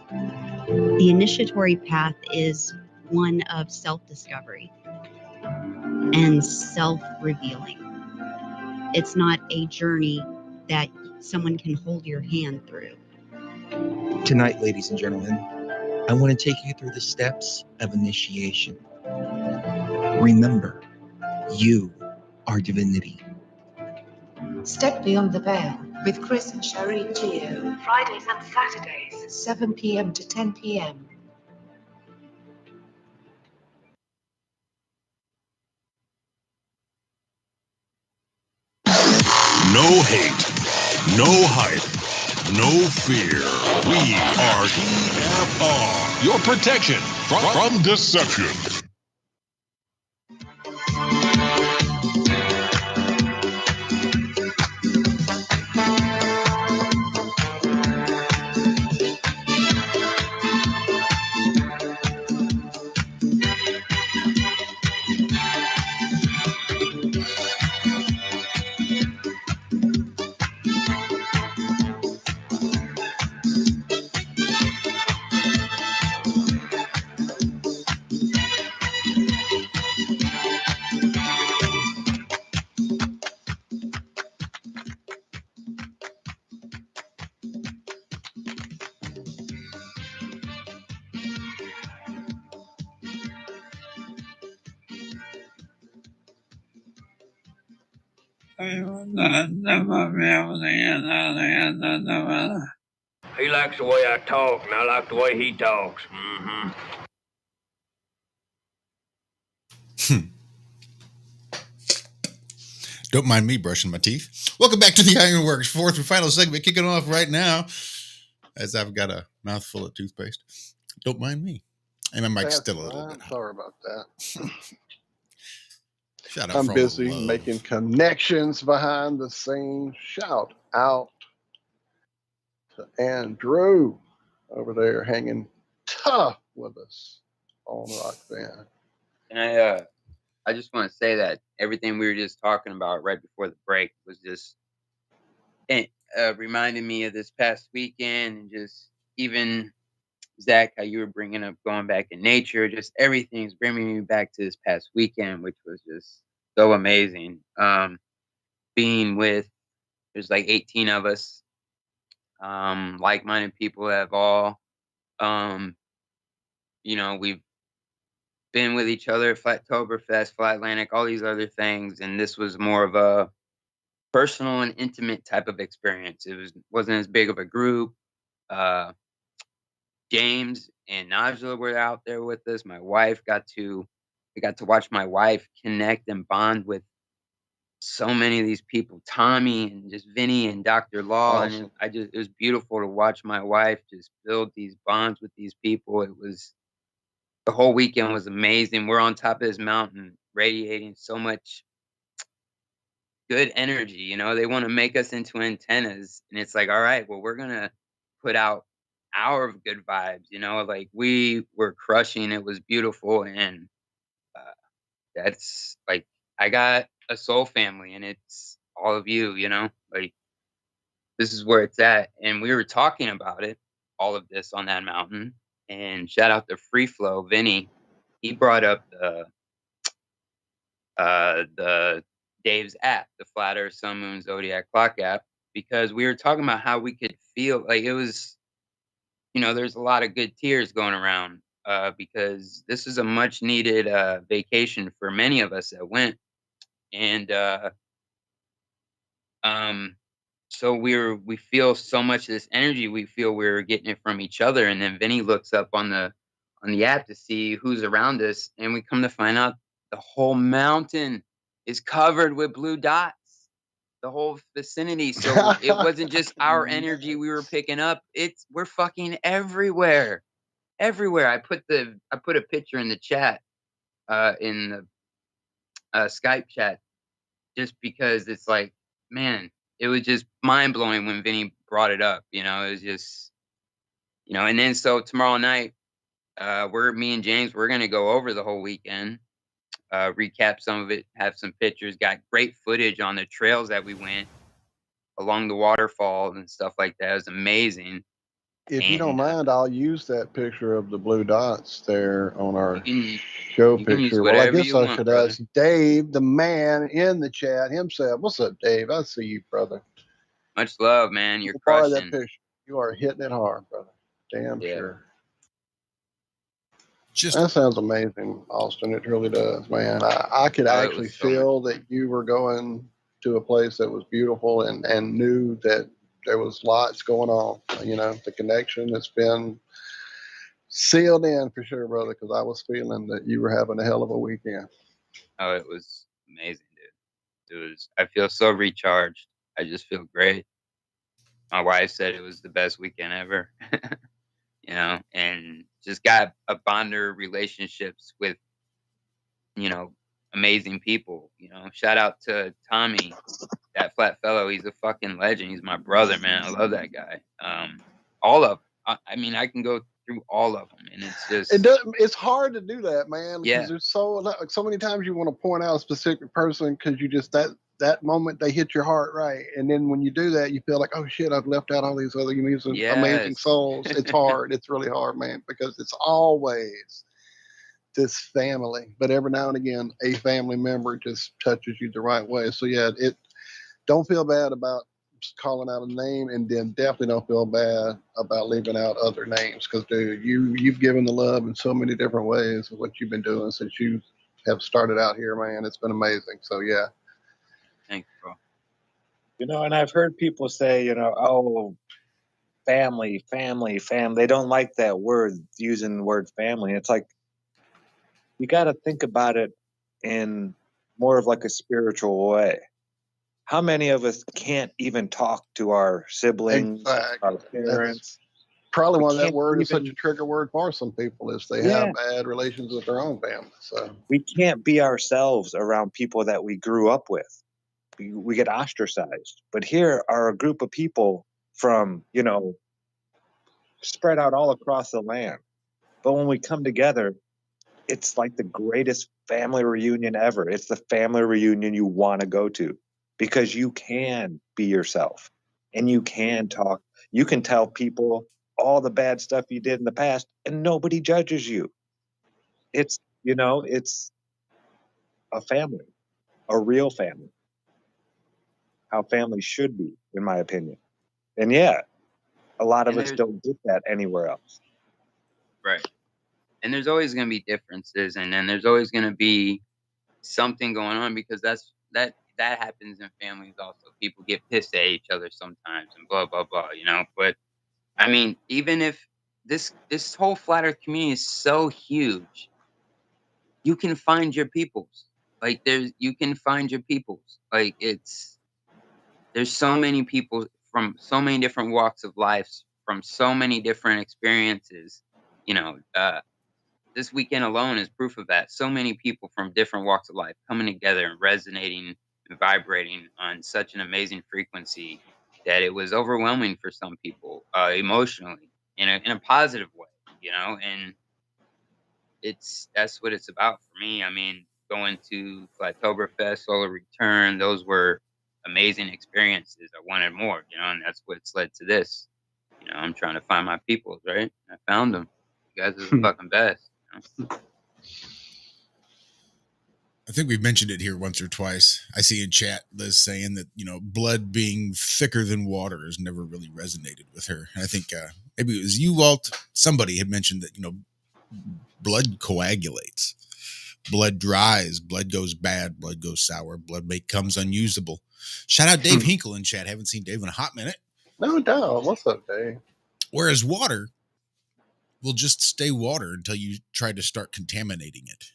The initiatory path is one of self-discovery and self-revealing. It's not a journey that someone can hold your hand through. Tonight, ladies and gentlemen, I want to take you through the steps of initiation. Remember, you are divinity. Step Beyond the Veil with Chris and Cherie Geo. Fridays and Saturdays, 7 p.m. to 10 p.m. No hate, no hype, no fear. We are TFR, your protection from deception. He likes the way I talk, and I like the way he talks. Don't mind me brushing my teeth. Welcome back to the Ironworks fourth and final segment, kicking off right now as I've got a mouthful of toothpaste. Don't mind me. And my mic's still a little bit hot. Sorry about that. Shout out I'm for all the busy love. making connections behind the scenes. Shout out to Andrew over there hanging tough with us on Rock Band. And I just want to say that everything we were just talking about right before the break was just reminding me of this past weekend, and just even Zach, how you were bringing up going back in nature, just everything's bringing me back to this past weekend, which was just so amazing. Being with, there's like 18 of us, like-minded people that have all, we've been with each other, Flattoberfest, Flat Atlantic, all these other things, and this was more of a personal and intimate type of experience. Wasn't as big of a group. James and Najla were out there with us. I got to watch my wife connect and bond with so many of these people, Tommy and just Vinny and Dr. Law. Awesome. And it was beautiful to watch my wife just build these bonds with these people. The whole weekend was amazing. We're on top of this mountain radiating so much good energy. They want to make us into antennas, and it's like, all right, well, we're going to put out our good vibes, like we were crushing. It was beautiful. And that's like, I got a soul family, and it's all of you, like this is where it's at. And we were talking about it, all of this on that mountain. And shout out to Free Flow, Vinny. He brought up the Dave's app, the Flat Earth Sun Moon Zodiac Clock app, because we were talking about how we could feel like it was, there's a lot of good tears going around because this is a much needed vacation for many of us that went. And so we feel so much of this energy. We feel we're getting it from each other. And then Vinny looks up on the app to see who's around us, and we come to find out the whole mountain is covered with blue dots. The whole vicinity. So it wasn't just our energy we were picking up. We're fucking everywhere. Everywhere. I put a picture in the chat, in the Skype chat, just because it's like, man, it was just mind blowing when Vinny brought it up. It was just, and then so tomorrow night, me and James, we're gonna go over the whole weekend, recap some of it, have some pictures, got great footage on the trails that we went along the waterfalls and stuff like that. It was amazing. If you don't mind, I'll use that picture of the blue dots there on our show picture. Well, I guess I should ask Dave, the man in the chat himself. What's up, Dave? I see you, brother. Much love, man. You're crushing. That picture. You are hitting it hard, brother. Damn sure. That sounds amazing, Austin. It really does, man. I could actually feel that you were going to a place that was beautiful and knew that there was lots going on. The connection that's been sealed in for sure, brother, because I was feeling that you were having a hell of a weekend. Oh, it was amazing, dude. I feel so recharged. I just feel great. My wife said it was the best weekend ever. And just got a bonder relationships with, amazing people. Shout out to Tommy, that flat fellow. He's a fucking legend. He's my brother, man. I love that guy. All of them. I mean, I can go through all of them, and it's just it's hard to do that, man, because there's so many times you want to point out a specific person because you just that moment they hit your heart right, and then when you do that you feel like, oh shit, I've left out all these other amazing souls. It's hard. It's really hard, man, because it's always this family, but every now and again a family member just touches you the right way. So yeah, don't feel bad about calling out a name, and then definitely don't feel bad about leaving out other names, because dude, you've given the love in so many different ways of what you've been doing since you have started out here, man. It's been amazing. So yeah, thanks, bro. You know, and I've heard people say, oh, family. They don't like that word, using the word family. It's like, you got to think about it in more of like a spiritual way. How many of us can't even talk to our siblings, Exactly. our That's parents? probably We why that can't word is such even, a trigger word for some people, is they yeah, have bad relations with their own family. So we can't be ourselves around people that we grew up with. We get ostracized. But here are a group of people from, spread out all across the land. But when we come together, it's like the greatest family reunion ever. It's the family reunion you want to go to, because you can be yourself and you can talk. You can tell people all the bad stuff you did in the past and nobody judges you. It's a family, a real family, how families should be, in my opinion. And yeah, a lot of And us there's don't get that anywhere else. right. And there's always going to be differences, and then there's always going to be something going on, because that happens in families also. People get pissed at each other sometimes and blah blah blah, But I mean, even if this whole flat earth community is so huge, you can find your peoples. Like you can find your peoples. Like there's so many people from so many different walks of life, from so many different experiences. This weekend alone is proof of that. So many people from different walks of life coming together and resonating and vibrating on such an amazing frequency that it was overwhelming for some people, emotionally, in a positive way, and that's what it's about for me. I mean, going to Flattoberfest, Solar Return, those were amazing experiences. I wanted more, and that's what's led to this. I'm trying to find my peoples, right? I found them. You guys are the fucking best. I think we've mentioned it here once or twice. I see in chat Liz saying that, blood being thicker than water has never really resonated with her. And I think maybe it was you, Walt. Somebody had mentioned that, blood coagulates, blood dries, blood goes bad, blood goes sour, blood becomes unusable. Shout out Dave Hinkle in chat. Haven't seen Dave in a hot minute. no doubt. What's up, Dave? Whereas water will just stay water until you try to start contaminating it.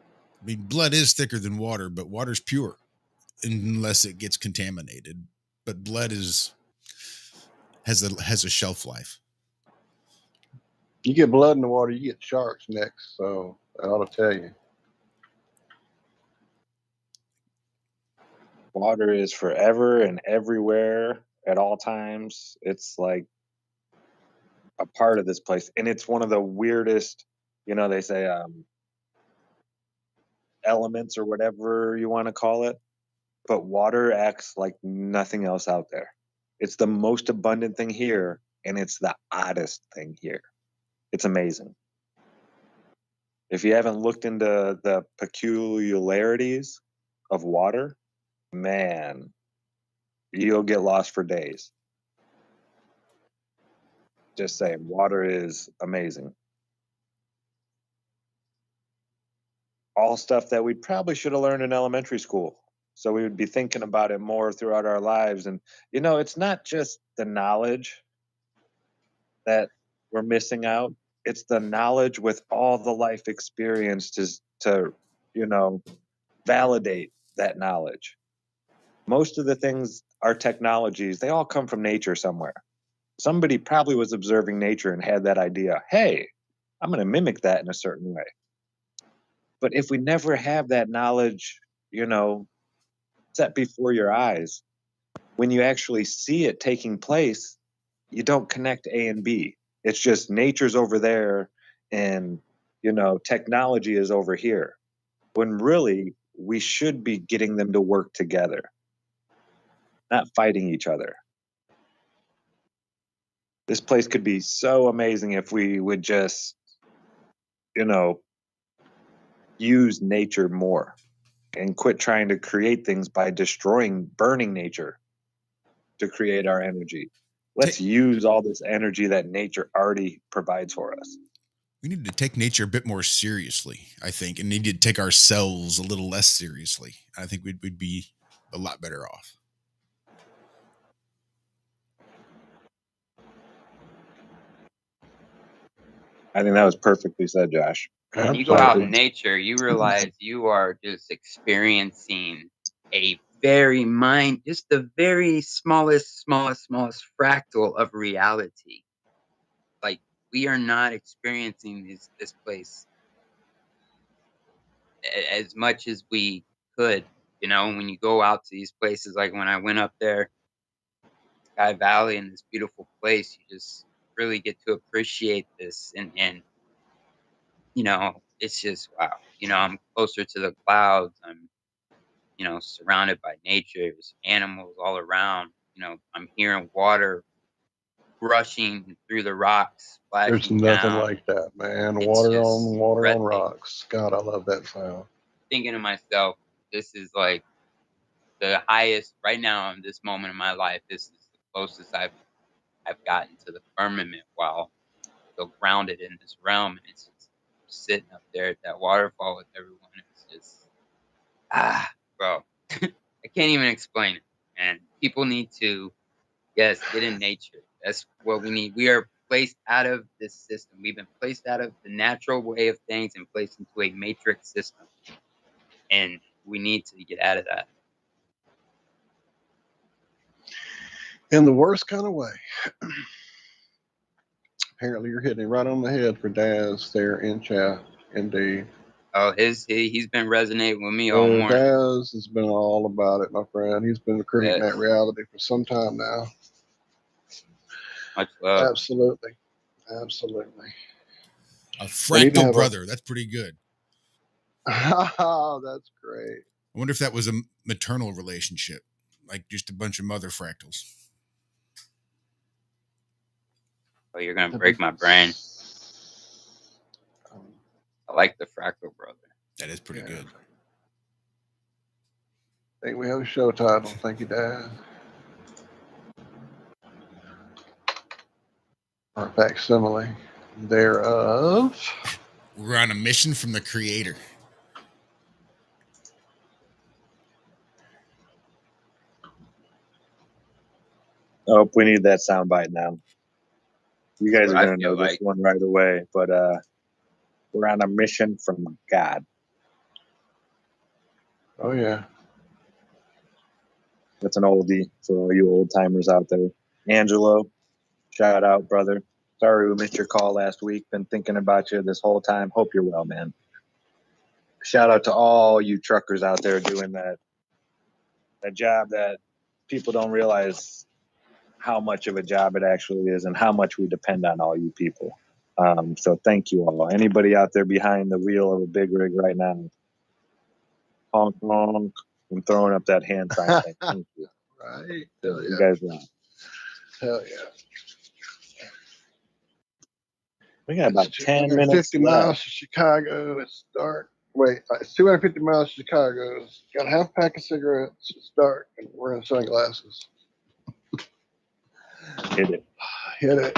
I mean, blood is thicker than water, but water's pure unless it gets contaminated. But blood has a shelf life. You get blood in the water, you get sharks next. So I ought to tell you. Water is forever and everywhere at all times. It's like a part of this place. And it's one of the weirdest, they say elements or whatever you want to call it. But water acts like nothing else out there. It's the most abundant thing here, and it's the oddest thing here. It's amazing. If you haven't looked into the peculiarities of water, man, you'll get lost for days. Just saying, water is amazing. All stuff that we probably should have learned in elementary school. So we would be thinking about it more throughout our lives. And, it's not just the knowledge that we're missing out. It's the knowledge with all the life experience to validate that knowledge. Most of the things, our technologies, they all come from nature somewhere. Somebody probably was observing nature and had that idea. Hey, I'm going to mimic that in a certain way. But if we never have that knowledge, set before your eyes, when you actually see it taking place, you don't connect A and B. It's just nature's over there and, technology is over here. When really we should be getting them to work together, not fighting each other. This place could be so amazing if we would just, use nature more and quit trying to create things by burning nature to create our energy. Let's use all this energy that nature already provides for us. We need to take nature a bit more seriously, I think, and need to take ourselves a little less seriously. I think we'd be a lot better off. I think that was perfectly said, Josh. When you go out in nature, you realize you are just experiencing a very just the very smallest fractal of reality. Like, we are not experiencing this place as much as we could. When you go out to these places, like when I went up there, Sky Valley, in this beautiful place, you just really get to appreciate this. And it's just wow. I'm closer to the clouds. I'm surrounded by nature. There's animals all around. I'm hearing water rushing through the rocks, There's splashing nothing down. like that, man. It's Water just on breathtaking. rocks. God, I love that sound. Thinking to myself, this is like the highest right now in this moment in my life. This is the closest I've gotten to the firmament while still grounded in this realm. And it's just sitting up there at that waterfall with everyone. It's just bro. I can't even explain it. And people need to, yes, get in nature. That's what we need. We are placed out of this system. We've been placed out of the natural way of things and placed into a matrix system. And we need to get out of that. In the worst kind of way. Apparently, you're hitting it right on the head for Daz there in chat. Indeed. Oh, he's been resonating with me all morning. Daz has been all about it, my friend. He's been creating that reality for some time now. Much love. Absolutely. A fractal brother. That's pretty good. Oh, that's great. I wonder if that was a maternal relationship, like just a bunch of mother fractals. Oh, you're going to break my brain. I like the fractal brother. That is pretty good. I think we have a show title. Thank you, Dad. Or a facsimile thereof. We're on a mission from the creator. Oh, we need that soundbite now. You guys are going to know this one right away, but we're on a mission from God. Oh, yeah. That's an oldie for all you old timers out there. Angelo, shout out, brother. Sorry we missed your call last week. Been thinking about you this whole time. Hope you're well, man. Shout out to all you truckers out there doing that job that people don't realize how much of a job it actually is and how much we depend on all you people. So thank you all. Anybody out there behind the wheel of a big rig right now, honk, honk, I'm throwing up that hand sign. Thank you. Right. So you guys rock. Hell yeah. We got about 10 minutes 50 miles to Chicago. It's dark. Wait, it's 250 miles to Chicago. It's got a half pack of cigarettes. It's dark, and we're in sunglasses. Hit it. Hit it.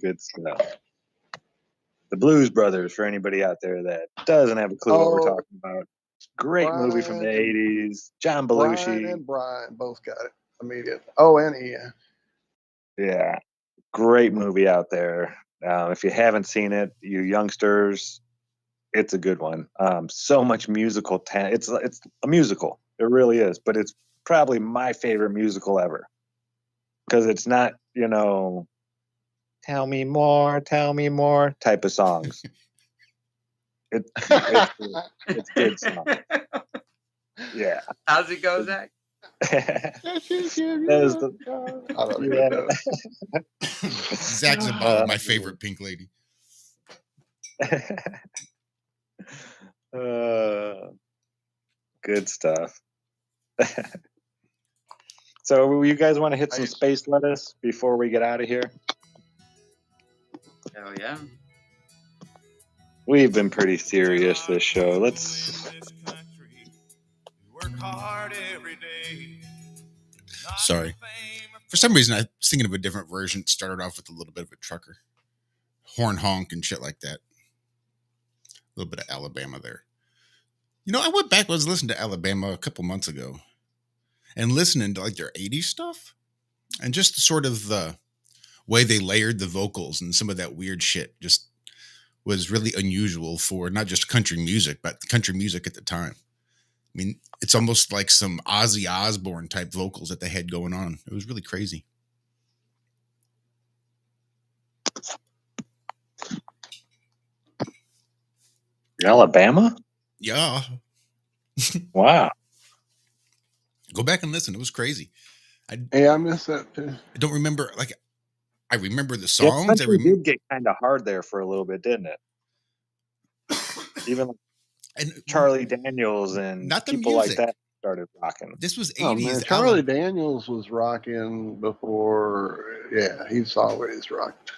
Good stuff. The Blues Brothers, for anybody out there that doesn't have a clue what we're talking about. Great movie from the 80s. John Belushi. Brian and Brian both got it immediately. Oh, and Ian. Yeah. Great movie out there. If you haven't seen it, you youngsters, it's a good one. So much musical talent. It's a musical. It really is. But it's probably my favorite musical ever. Because it's not, tell me more type of songs. It's good song. Yeah. How's it go, Zach? Zach's above my favorite Pink Lady. Good stuff. So you guys want to hit some space lettuce before we get out of here? Hell yeah. We've been pretty serious this show. Let's... Sorry. For some reason, I was thinking of a different version. It started off with a little bit of a trucker. Horn honk and shit like that. A little bit of Alabama there. I went back, I was listening to Alabama a couple months ago and listening to like their 80s stuff and just sort of way they layered the vocals and some of that weird shit just was really unusual for not just country music, but country music at the time. I mean, it's almost like some Ozzy Osbourne type vocals that they had going on. It was really crazy. Alabama? Yeah. Wow. Go back and listen. It was crazy. I miss that too. I don't remember, like, I remember the Yeah, songs. country did get kind of hard there for a little bit, didn't it? Even Charlie Daniels and not the people music. like that started rocking. This was 80s. Oh man, Charlie Daniels was rocking before. Yeah, he's always rocked.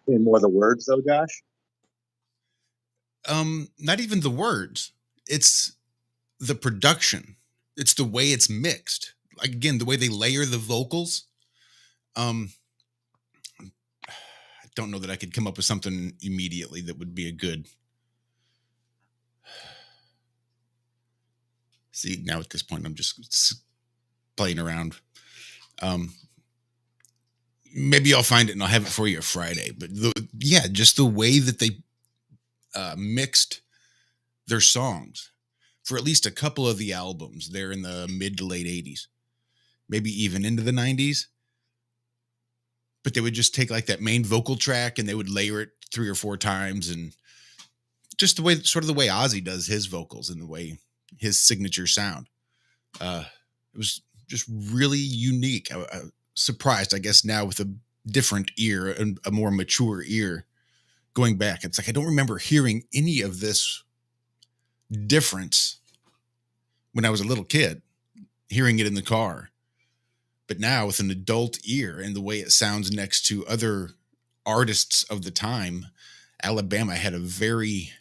And more the words though, Josh? Not even the words. It's the production. It's the way it's mixed. Like, again, the way they layer the vocals. I don't know that I could come up with something immediately that would be a good. See, now at this point, I'm just playing around. Maybe I'll find it and I'll have it for you Friday. But just the way that they mixed their songs for at least a couple of the albums there in the mid to late 80s, maybe even into the 90s. But they would just take like that main vocal track and they would layer it 3 or 4 times, and just the way, sort of the way Ozzy does his vocals and the way his signature sound. It was just really unique. I surprised, I guess, now with a different ear and a more mature ear going back. It's like, I don't remember hearing any of this difference when I was a little kid, hearing it in the car. But now with an adult ear and the way it sounds next to other artists of the time, Alabama had a very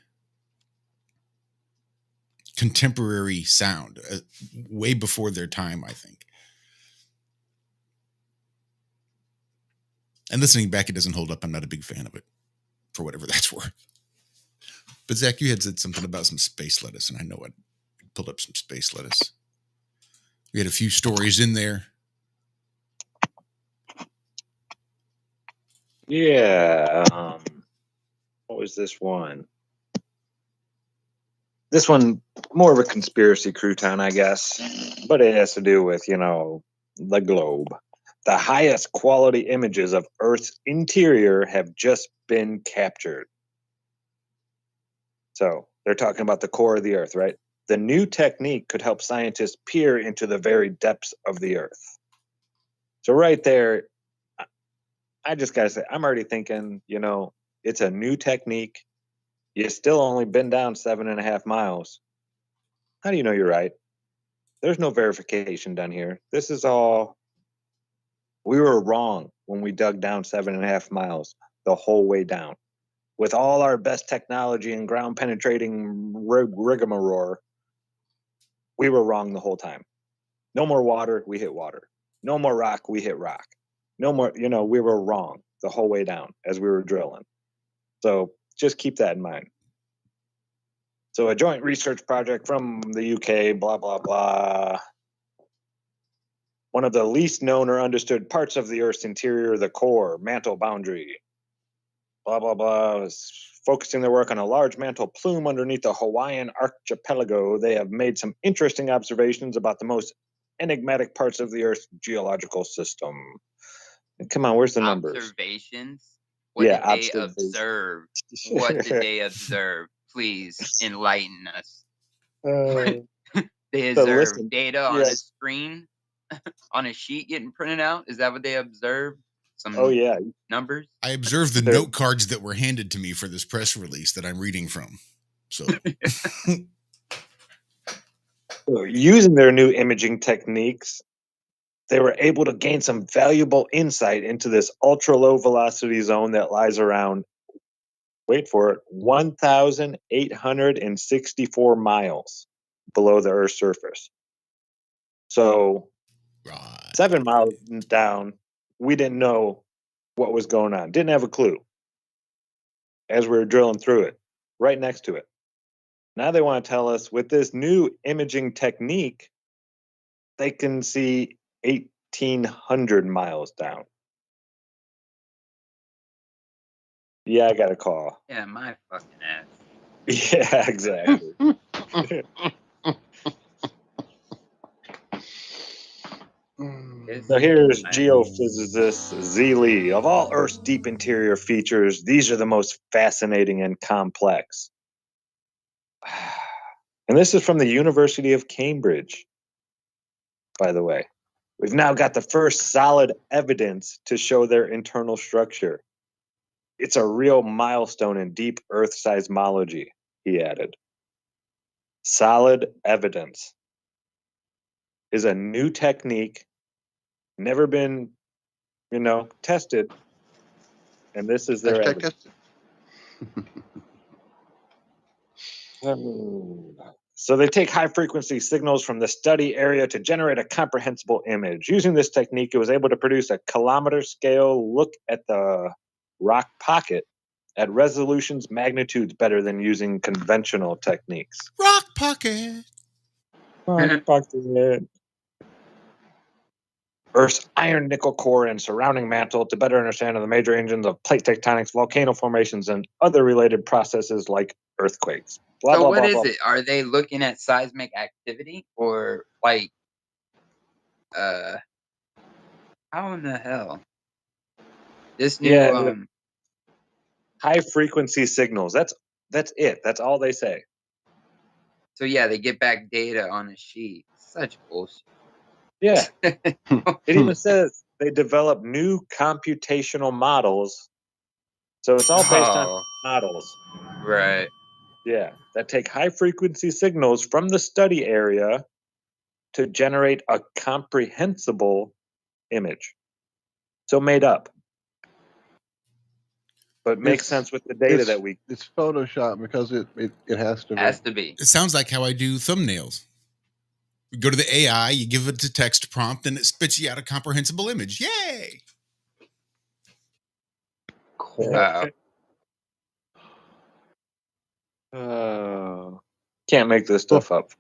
contemporary sound, way before their time, I think. And listening back, it doesn't hold up. I'm not a big fan of it, for whatever that's worth. But Zach, you had said something about some space lettuce, and I know I pulled up some space lettuce. We had a few stories in there. Yeah. What was this one? This one, more of a conspiracy crouton, I guess. But it has to do with, the globe. The highest quality images of Earth's interior have just been captured. So they're talking about the core of the Earth, right? The new technique could help scientists peer into the very depths of the Earth. So right there, I just got to say, I'm already thinking, it's a new technique. You still only been down 7.5 miles. How do you know you're right? There's no verification done here. This is all, we were wrong when we dug down 7.5 miles the whole way down. With all our best technology and ground penetrating rigmarole, we were wrong the whole time. No more water, we hit water. No more rock, we hit rock. No more, we were wrong the whole way down as we were drilling. So just keep that in mind. So a joint research project from the UK, blah, blah, blah. One of the least known or understood parts of the Earth's interior, the core, mantle boundary, blah, blah, blah, is focusing their work on a large mantle plume underneath the Hawaiian archipelago. They have made some interesting observations about the most enigmatic parts of the Earth's geological system. Come on, where's the numbers? Observations? What did they observe? What did they observe? Please enlighten us. They observed data on a screen, on a sheet getting printed out? Is that what they observed? Some numbers? I observed the note cards that were handed to me for this press release that I'm reading from. So using their new imaging techniques, they were able to gain some valuable insight into this ultra-low velocity zone that lies around, wait for it, 1,864 miles below the Earth's surface. So 7 miles down, we didn't know what was going on. Didn't have a clue as we were drilling through it, right next to it. Now they want to tell us with this new imaging technique, they can see 1,500 miles down. Yeah, I got a call. Yeah, my fucking ass. Yeah, exactly. So here's geophysicist Z. Lee. Of all Earth's deep interior features, these are the most fascinating and complex. And this is from the University of Cambridge, by the way. We've now got the first solid evidence to show their internal structure. It's a real milestone in deep Earth seismology, he added. Solid evidence is a new technique, never been, tested, and this is their evidence. So they take high-frequency signals from the study area to generate a comprehensible image. Using this technique, it was able to produce a kilometer-scale look at the rock pocket at resolutions magnitudes better than using conventional techniques. Rock pocket. Rock pocket. Earth's iron nickel core and surrounding mantle to better understand the major engines of plate tectonics, volcano formations, and other related processes like earthquakes. Blah, So blah, what blah, is blah. it? Are they looking at seismic activity or like how in the hell? This new high frequency signals. That's it. That's all they say. So yeah, they get back data on a sheet. Such bullshit. Yeah. It even says they develop new computational models. So it's all based on models. Right. Yeah. That take high frequency signals from the study area to generate a comprehensible image. So made up. But makes sense with the data that we. It's Photoshop because it has to be. Has to be. It sounds like how I do thumbnails. You go to the AI, you give it a text prompt, and it spits you out a comprehensible image. Yay! Wow. Can't make this stuff up.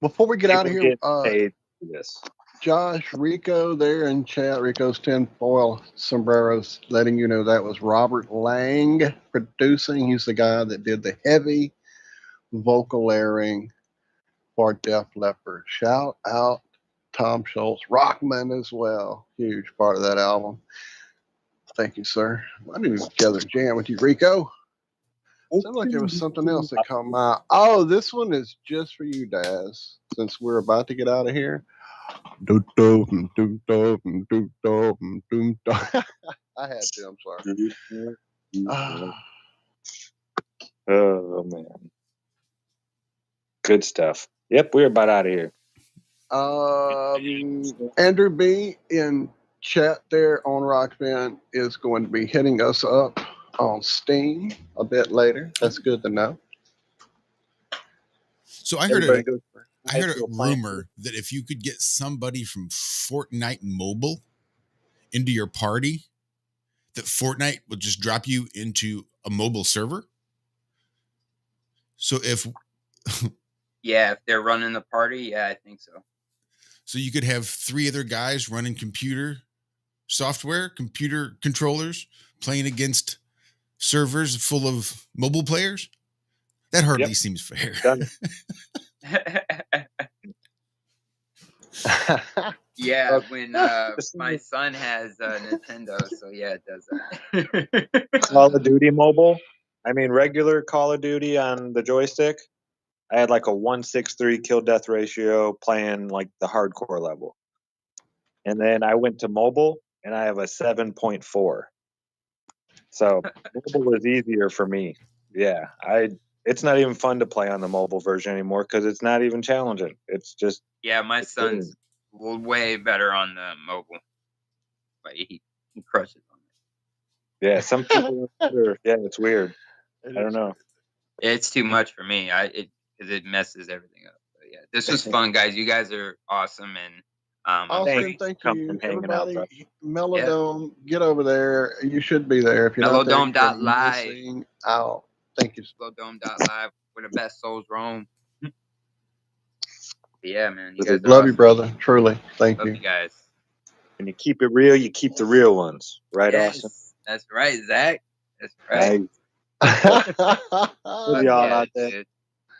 Before we get out of People here, get paid for this. Josh, Rico there in chat, Rico's tinfoil sombreros, letting you know that was Robert Lang producing. He's the guy that did the heavy vocal layering for Def Leppard. Shout out Tom Schultz, Rockman as well. Huge part of that album. Thank you, sir. I need to together jam with you, Rico. Sounds like there was something else that come out. Oh, this one is just for you, Daz, since we're about to get out of here. I had to, I'm sorry. Oh, man. Good stuff. Yep, we're about out of here. Andrew B. in chat there on Rock Band is going to be hitting us up on Steam a bit later. That's good to know. So I heard a rumor that if you could get somebody from Fortnite Mobile into your party, that Fortnite would just drop you into a mobile server. So if they're running the party, yeah, I think so. So you could have 3 other guys running computer software, computer controllers, playing against servers full of mobile players. That hardly seems fair. Yeah, when my son has Nintendo, so yeah, it does that. Call of Duty Mobile. I mean, regular Call of Duty on the joystick. I had like a 1.63 kill death ratio playing like the hardcore level. And then I went to mobile and I have a 7.4. So mobile was easier for me. Yeah. It's not even fun to play on the mobile version anymore because it's not even challenging. It's just my son's way better on the mobile. But he crushes on it. Yeah, some people it's weird. I don't know. It's too much for me. Because it messes everything up. But yeah, this was fun, guys. You guys are awesome, and Austin, thank you, everybody. Melodome, get over there. You should be there. If you're not there, Melodome.live. Missing out. Thank you. Melodome.live, where the best souls roam. Yeah, man. You guys love you, brother. Truly. Thank love you. you guys. When you keep it real, you keep the real ones. Right, Yes, Austin? that's right, Zach. That's right. Love y'all out there. Dude.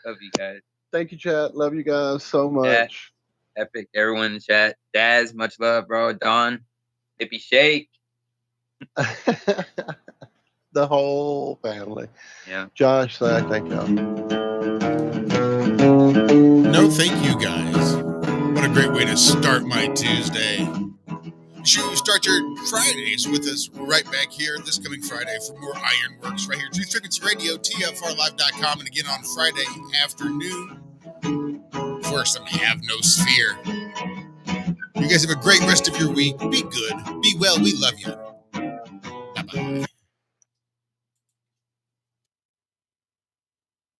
Love you guys. Thank you, chat. Love you guys so much. Epic. Everyone in the chat. Daz, much love, bro. Don, Hippie Shake. The whole family. Yeah. Josh, Zach, thank y'all. No, thank you guys. What a great way to start my Tuesday. You start your Fridays with us right back here this coming Friday for more Ironworks right here. Truth Frequency Radio, TFRlive.com, and again on Friday afternoon for some Have No Sphere. You guys have a great rest of your week. Be good. Be well. We love you. Bye-bye.